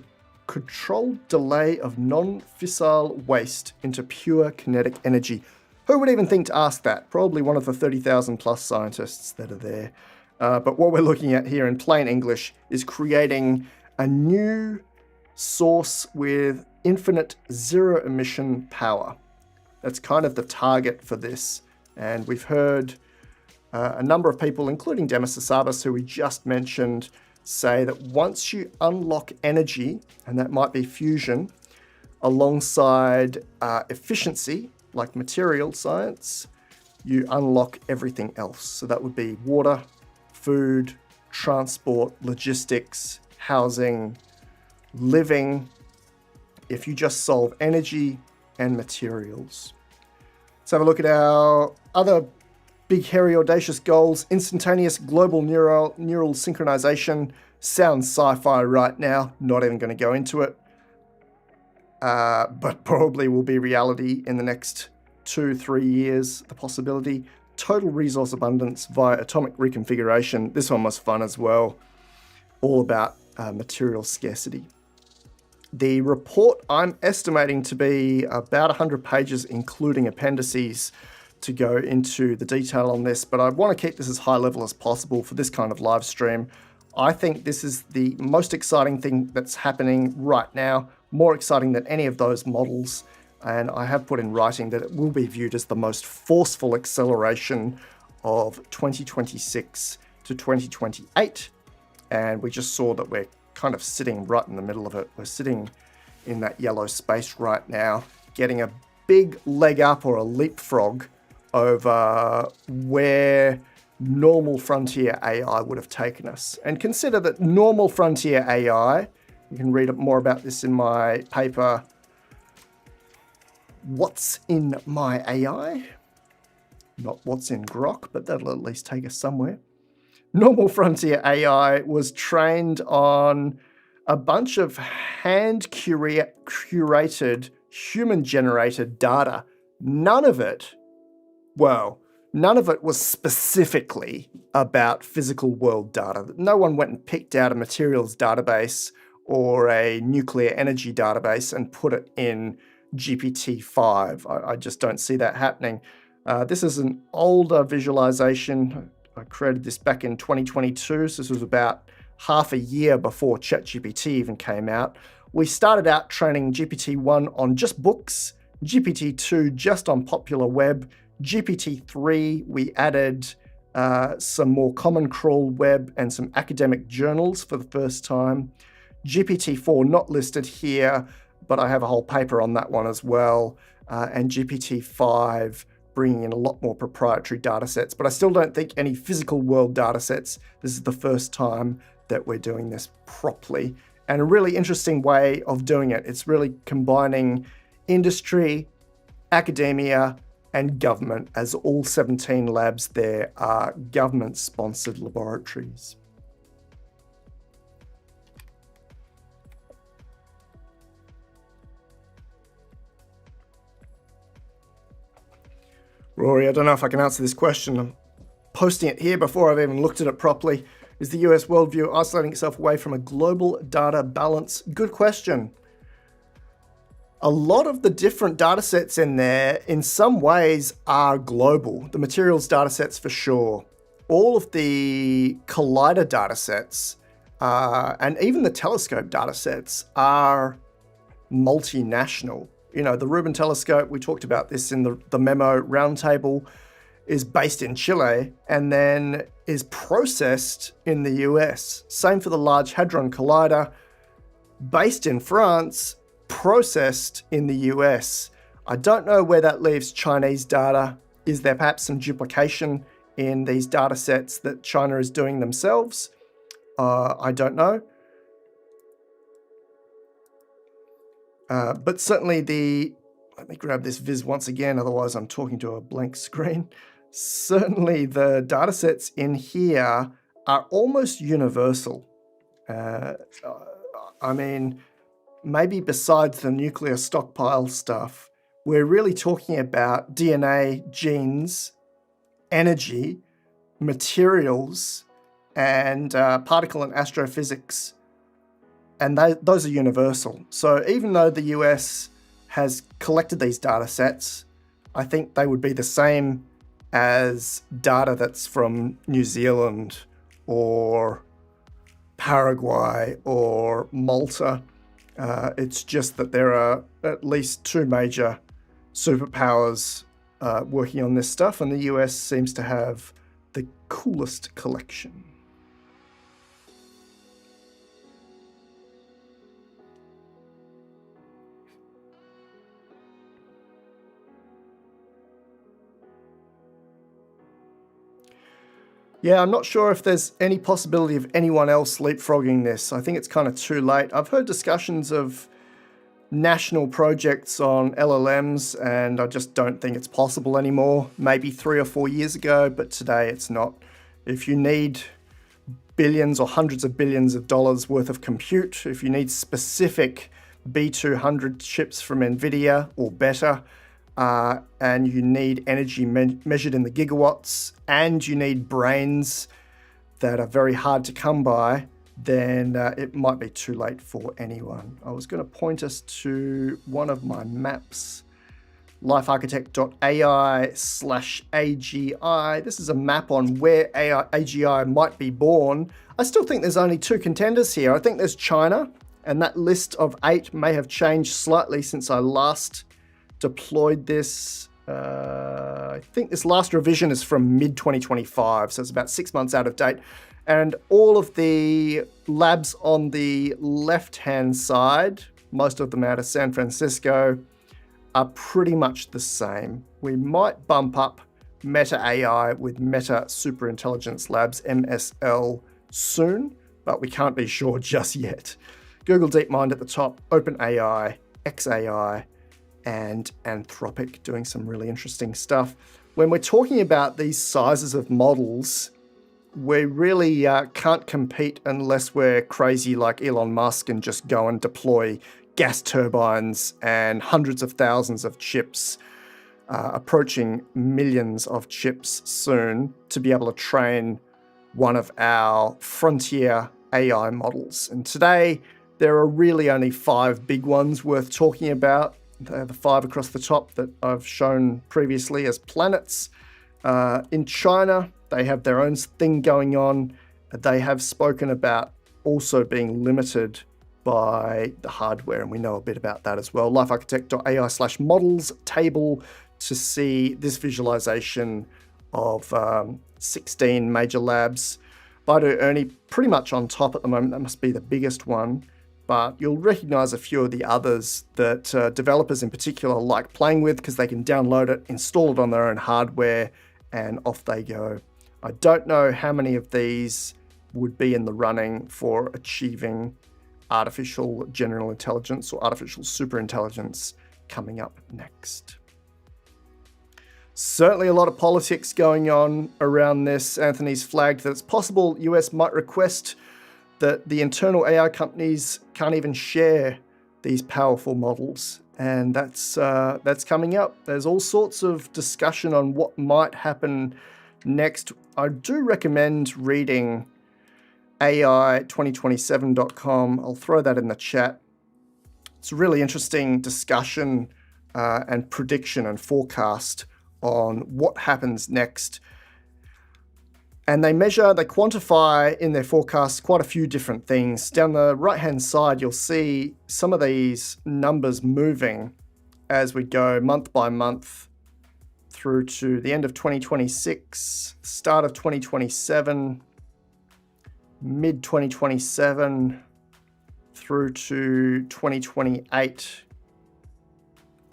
controlled delay of non-fissile waste into pure kinetic energy? Who would even think to ask that? Probably one of the 30,000 plus scientists that are there. But what we're looking at here in plain English is creating a new source with infinite zero emission power. That's kind of the target for this. And we've heard a number of people, including Demis Hassabis, who we just mentioned, say that once you unlock energy, and that might be fusion, alongside efficiency, like material science, you unlock everything else. So that would be water, food, transport, logistics, housing, living, if you just solve energy and materials. Let's have a look at our other big, hairy, audacious goals. Instantaneous global neural synchronization. Sounds sci-fi right now, not even going to go into it, but probably will be reality in the next 2-3 years, the possibility. Total resource abundance via atomic reconfiguration. This one was fun as well. All about material scarcity. The report I'm estimating to be about 100 pages, including appendices, to go into the detail on this, but I want to keep this as high level as possible for this kind of live stream. I think this is the most exciting thing that's happening right now, more exciting than any of those models. And I have put in writing that it will be viewed as the most forceful acceleration of 2026 to 2028. And we just saw that we're kind of sitting right in the middle of it. We're sitting in that yellow space right now, getting a big leg up or a leapfrog over where normal frontier AI would have taken us. And consider that normal frontier AI, you can read more about this in my paper, What's in My AI? Not what's in Grok, but that'll at least take us somewhere. Normal frontier AI was trained on a bunch of hand-curated, human-generated data. None of it Well, none of it was specifically about physical world data. No one went and picked out a materials database or a nuclear energy database and put it in GPT-5. I just don't see that happening. This is an older visualization. I created this back in 2022, so this was about half a year before ChatGPT even came out. We started out training GPT-1 on just books, GPT-2 just on popular web, GPT-3 we added some more common crawl web and some academic journals for the first time. GPT-4 not listed here, but I have a whole paper on that one as well. And GPT-5 bringing in a lot more proprietary data sets, but I still don't think any physical world data sets. This is the first time that we're doing this properly, and a really interesting way of doing it. It's really combining industry, academia, and government, as all 17 labs there are government-sponsored laboratories. Rory, I don't know if I can answer this question. I'm posting it here before I've even looked at it properly. Is the US worldview isolating itself away from a global data balance? Good question. A lot of the different data sets in there, in some ways, are global. The materials data sets for sure. All of the collider data sets, and even the telescope data sets are multinational. You know, the Rubin telescope, we talked about this in the memo roundtable, is based in Chile and then is processed in the US. Same for the Large Hadron Collider, based in France, processed in the US. I don't know where that leaves Chinese data. Is there perhaps some duplication in these data sets that China is doing themselves? I don't know. But certainly let me grab this viz once again, otherwise I'm talking to a blank screen. Certainly the data sets in here are almost universal. I mean, maybe besides the nuclear stockpile stuff, we're really talking about DNA, genes, energy, materials, and particle and astrophysics. And those are universal. So even though the US has collected these data sets, I think they would be the same as data that's from New Zealand or Paraguay or Malta. It's just that there are at least two major superpowers working on this stuff, and the US seems to have the coolest collection. Yeah, I'm not sure if there's any possibility of anyone else leapfrogging this. I think it's kind of too late. I've heard discussions of national projects on LLMs, and I just don't think it's possible anymore. Maybe 3 or 4 years ago, but today it's not. If you need billions or hundreds of billions of dollars worth of compute, if you need specific B200 chips from NVIDIA or better, and you need energy measured in the gigawatts, and you need brains that are very hard to come by, then it might be too late for anyone. I was going to point us to one of my maps, LifeArchitect.ai/AGI. This is a map on where AGI might be born. I still think there's only 2 contenders here. I think there's China, and that list of 8 may have changed slightly since I last deployed this. I think this last revision is from mid-2025, so it's about 6 months out of date. And all of the labs on the left-hand side, most of them out of San Francisco, are pretty much the same. We might bump up Meta AI with Meta Superintelligence Labs, MSL, soon, but we can't be sure just yet. Google DeepMind at the top, OpenAI, XAI, and Anthropic doing some really interesting stuff. When we're talking about these sizes of models, we really can't compete unless we're crazy like Elon Musk and just go and deploy gas turbines and hundreds of thousands of chips approaching millions of chips soon to be able to train one of our frontier AI models. And today, there are really only 5 big ones worth talking about. They're the 5 across the top that I've shown previously as planets. In China, they have their own thing going on. They have spoken about also being limited by the hardware, and we know a bit about that as well. LifeArchitect.ai /models table to see this visualization of 16 major labs. Baidu Ernie pretty much on top at the moment. That must be the biggest one, but you'll recognize a few of the others that developers in particular like playing with because they can download it, install it on their own hardware, and off they go. I don't know how many of these would be in the running for achieving artificial general intelligence or artificial superintelligence coming up next. Certainly a lot of politics going on around this. Anthony's flagged that it's possible US might request that the internal AI companies can't even share these powerful models. And that's coming up. There's all sorts of discussion on what might happen next. I do recommend reading AI2027.com. I'll throw that in the chat. It's a really interesting discussion and prediction and forecast on what happens next. And they quantify in their forecasts quite a few different things. Down the right-hand side, you'll see some of these numbers moving as we go month by month through to the end of 2026, start of 2027, mid-2027, through to 2028.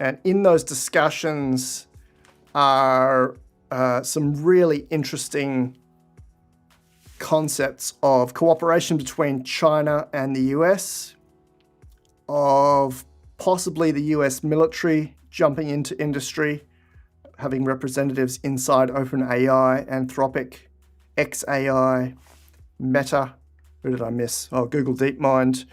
And in those discussions are some really interesting concepts of cooperation between China and the US, of possibly the US military jumping into industry, having representatives inside OpenAI, Anthropic, xAI, Meta, who did I miss? Oh, Google DeepMind.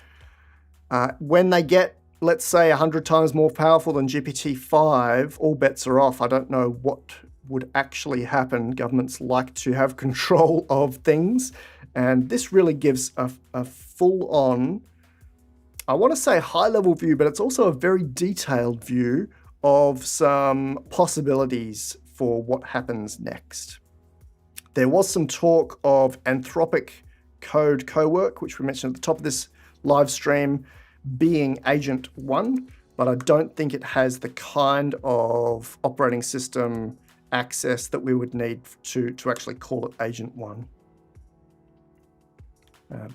When they get, let's say, 100 times more powerful than GPT-5, all bets are off. I don't know what would actually happen. Governments like to have control of things. And this really gives a full-on, I want to say high-level view, but it's also a very detailed view of some possibilities for what happens next. There was some talk of Anthropic Claude Co-work, which we mentioned at the top of this live stream, being Agent 1, but I don't think it has the kind of operating system access that we would need to actually call it Agent 1,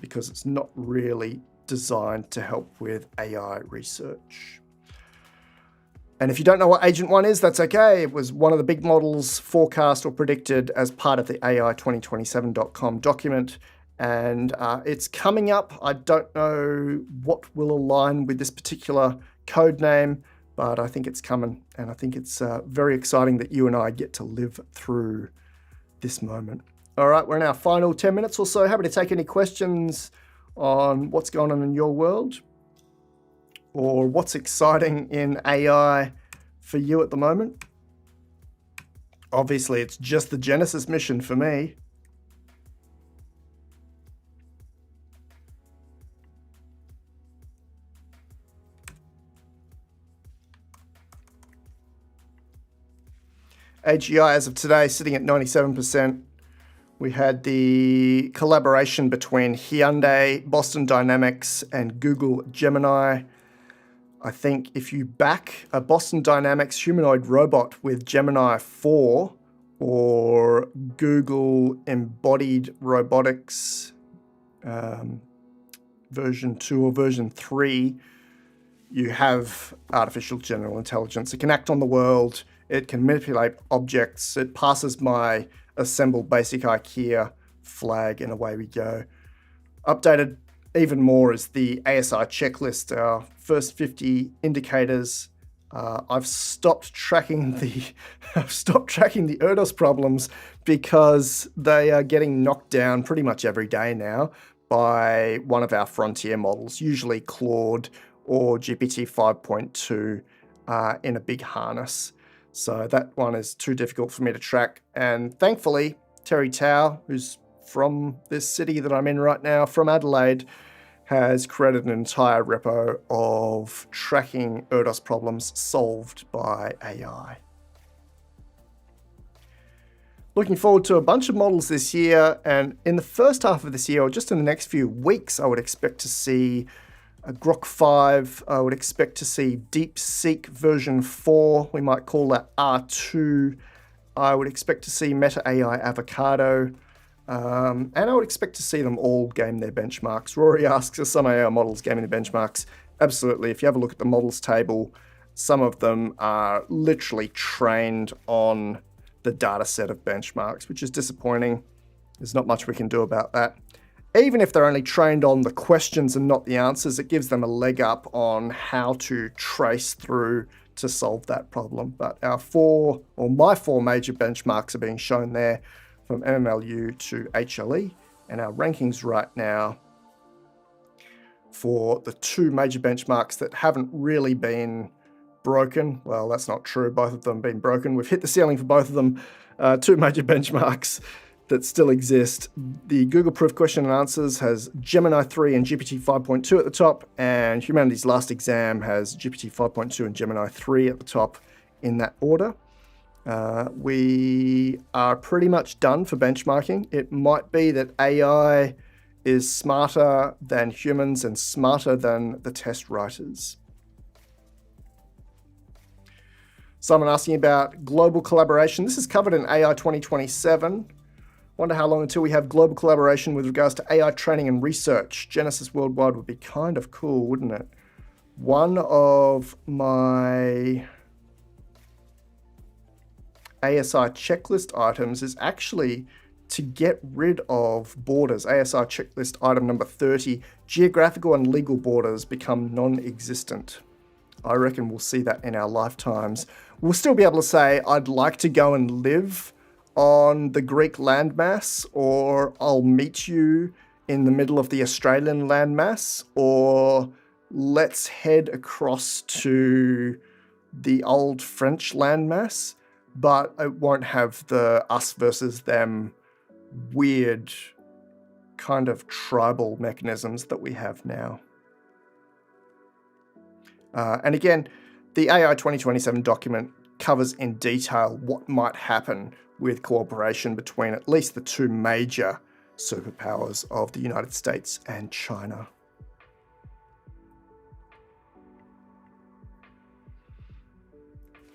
because it's not really designed to help with AI research. And if you don't know what Agent 1 is, that's okay. It was one of the big models forecast or predicted as part of the AI2027.com document. And it's coming up. I don't know what will align with this particular code name, but I think it's coming. And I think it's very exciting that you and I get to live through this moment. All right, we're in our final 10 minutes or so. Happy to take any questions on what's going on in your world, or what's exciting in AI for you at the moment. Obviously, it's just the Genesis mission for me. AGI as of today sitting at 97%. We had the collaboration between Hyundai, Boston Dynamics, and Google Gemini. I think if you back a Boston Dynamics humanoid robot with Gemini 4 or Google Embodied Robotics version 2 or version 3, you have artificial general intelligence. It can act on the world. It can manipulate objects. It passes my assemble basic IKEA flag, and away we go. Updated even more is the ASI checklist, our first 50 indicators. I've stopped tracking the Erdos problems because they are getting knocked down pretty much every day now by one of our frontier models, usually Claude or GPT 5.2 in a big harness. So that one is too difficult for me to track. And thankfully, Terry Tao, who's from this city that I'm in right now, from Adelaide, has created an entire repo of tracking Erdos problems solved by AI. Looking forward to a bunch of models this year, and in the first half of this year, or just in the next few weeks, I would expect to see a Grok 5. I would expect to see DeepSeek version 4. We might call that R2. I would expect to see Meta AI Avocado. And I would expect to see them all game their benchmarks. Rory asks, are some AI models gaming the benchmarks? Absolutely. If you have a look at the models table, some of them are literally trained on the data set of benchmarks, which is disappointing. There's not much we can do about that. Even if they're only trained on the questions and not the answers, it gives them a leg up on how to trace through to solve that problem. But my four major benchmarks are being shown there, from MMLU to HLE, and our rankings right now for the two major benchmarks that haven't really been broken. Well, that's not true. Both of them have been broken. We've hit the ceiling for both of them. Two major benchmarks that still exist. The Google Proof Question and Answers has Gemini 3 and GPT 5.2 at the top, and Humanities Last Exam has GPT 5.2 and Gemini 3 at the top in that order. We are pretty much done for benchmarking. It might be that AI is smarter than humans and smarter than the test writers. Someone asking about global collaboration. This is covered in AI 2027. Wonder how long until we have global collaboration with regards to AI training and research. Genesis Worldwide would be kind of cool, wouldn't it? One of my ASI checklist items is actually to get rid of borders. ASI checklist item number 30, geographical and legal borders become non-existent. I reckon we'll see that in our lifetimes. We'll still be able to say, I'd like to go and live on the Greek landmass, or I'll meet you in the middle of the Australian landmass, or let's head across to the old French landmass, but it won't have the us versus them weird kind of tribal mechanisms that we have now. And again, the AI 2027 document covers in detail what might happen with cooperation between at least the two major superpowers of the United States and China.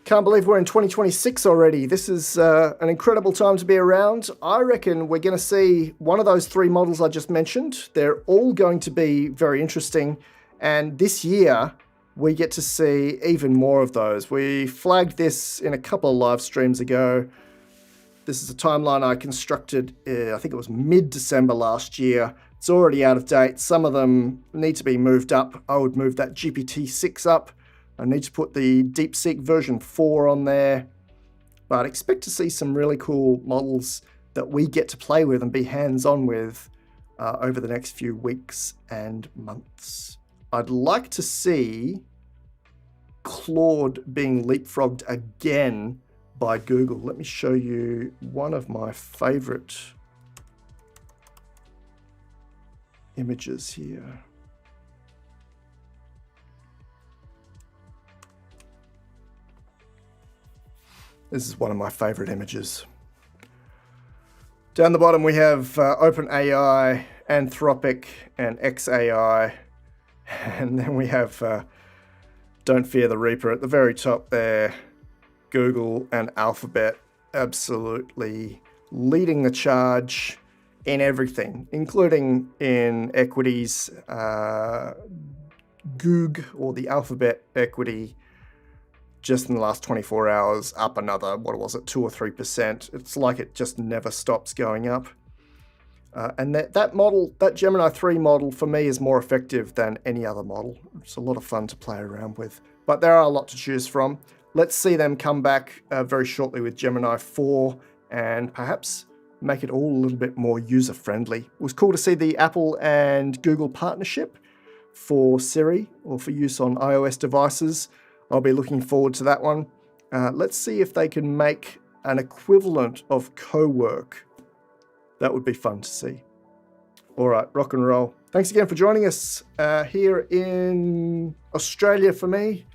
Can't believe we're in 2026 already. This is an incredible time to be around. I reckon we're going to see one of those three models I just mentioned. They're all going to be very interesting. And this year, we get to see even more of those. We flagged this in a couple of live streams ago. This is a timeline I constructed, I think it was mid-December last year. It's already out of date. Some of them need to be moved up. I would move that GPT-6 up. I need to put the DeepSeek version 4 on there. But expect to see some really cool models that we get to play with and be hands-on with over the next few weeks and months. I'd like to see Claude being leapfrogged again by Google. Let me show you one of my favorite images here. This is one of my favorite images. Down the bottom we have OpenAI, Anthropic, and xAI. And then we have Don't Fear the Reaper at the very top there. Google and Alphabet absolutely leading the charge in everything, including in equities. Goog, or the Alphabet equity, just in the last 24 hours, up another, 2 or 3%. It's like it just never stops going up. And that model, that Gemini 3 model, for me is more effective than any other model. It's a lot of fun to play around with. But there are a lot to choose from. Let's see them come back very shortly with Gemini 4 and perhaps make it all a little bit more user-friendly. It was cool to see the Apple and Google partnership for Siri, or for use on iOS devices. I'll be looking forward to that one. Let's see if they can make an equivalent of Co-work. That would be fun to see. All right, rock and roll. Thanks again for joining us here in Australia for me,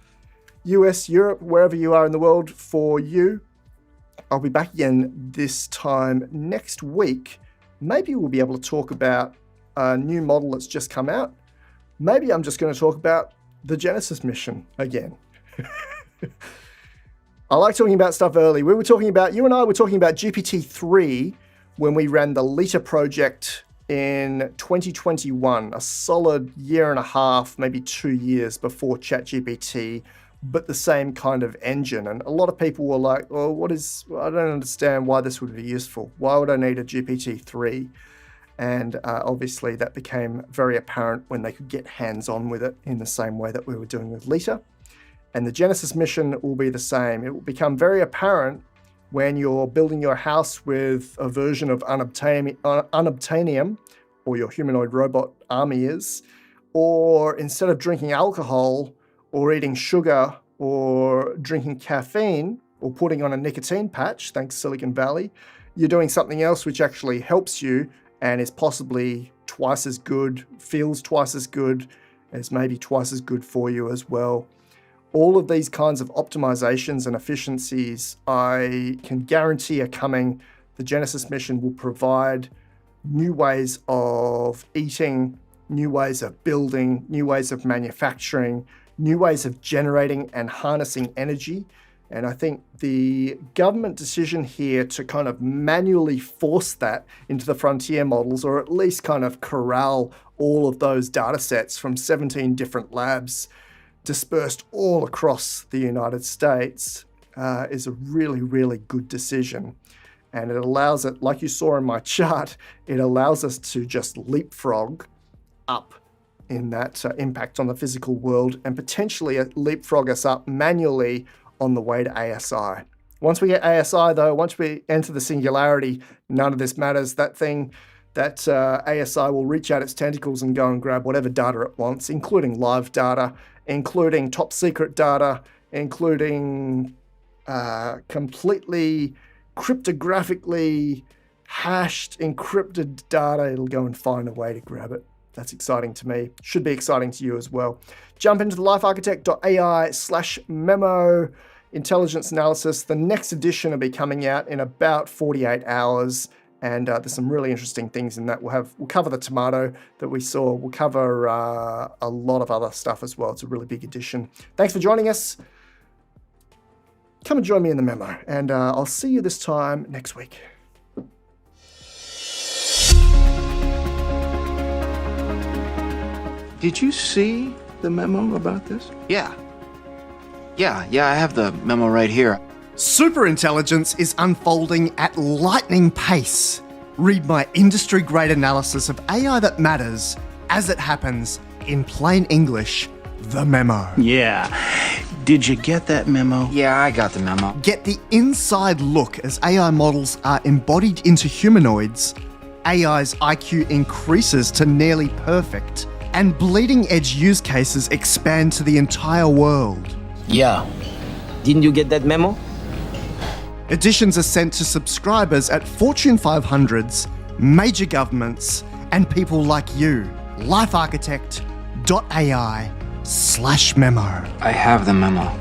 US, Europe, wherever you are in the world for you. I'll be back again this time next week. Maybe we'll be able to talk about a new model that's just come out. Maybe I'm just going to talk about the Genesis mission again. I like talking about stuff early. You and I were talking about GPT-3 when we ran the Lita project in 2021, a solid year and a half, maybe 2 years before ChatGPT, but the same kind of engine. And a lot of people were like, oh, I don't understand why this would be useful. Why would I need a GPT-3? And obviously that became very apparent when they could get hands-on with it in the same way that we were doing with Lita. And the Genesis mission will be the same. It will become very apparent when you're building your house with a version of unobtainium, or your humanoid robot army is, or instead of drinking alcohol or eating sugar or drinking caffeine or putting on a nicotine patch, thanks Silicon Valley, you're doing something else which actually helps you and is possibly twice as good, feels twice as good, is maybe twice as good for you as well. All of these kinds of optimizations and efficiencies I can guarantee are coming. The Genesis mission will provide new ways of eating, new ways of building, new ways of manufacturing, new ways of generating and harnessing energy. And I think the government decision here to kind of manually force that into the frontier models, or at least kind of corral all of those data sets from 17 different labs dispersed all across the United States, is a really, really good decision. And it allows it, like you saw in my chart, it allows us to just leapfrog up in that impact on the physical world, and potentially leapfrog us up manually on the way to ASI. Once we get ASI though, once we enter the singularity, none of this matters. That ASI will reach out its tentacles and go and grab whatever data it wants, including live data, including top secret data, including completely cryptographically hashed, encrypted data. It'll go and find a way to grab it. That's exciting to me. Should be exciting to you as well. Jump into the LifeArchitect.ai/memo intelligence analysis. The next edition will be coming out in about 48 hours. And there's some really interesting things in that. We'll cover the tomato that we saw. We'll cover a lot of other stuff as well. It's a really big edition. Thanks for joining us. Come and join me in the memo. And I'll see you this time next week. Did you see the memo about this? Yeah, I have the memo right here. Superintelligence is unfolding at lightning pace. Read my industry-grade analysis of AI that matters as it happens in plain English, the memo. Yeah. Did you get that memo? Yeah, I got the memo. Get the inside look as AI models are embodied into humanoids. AI's IQ increases to nearly perfect, and bleeding-edge use cases expand to the entire world. Yeah. Didn't you get that memo? Editions are sent to subscribers at Fortune 500s, major governments, and people like you. LifeArchitect.ai/memo. I have the memo.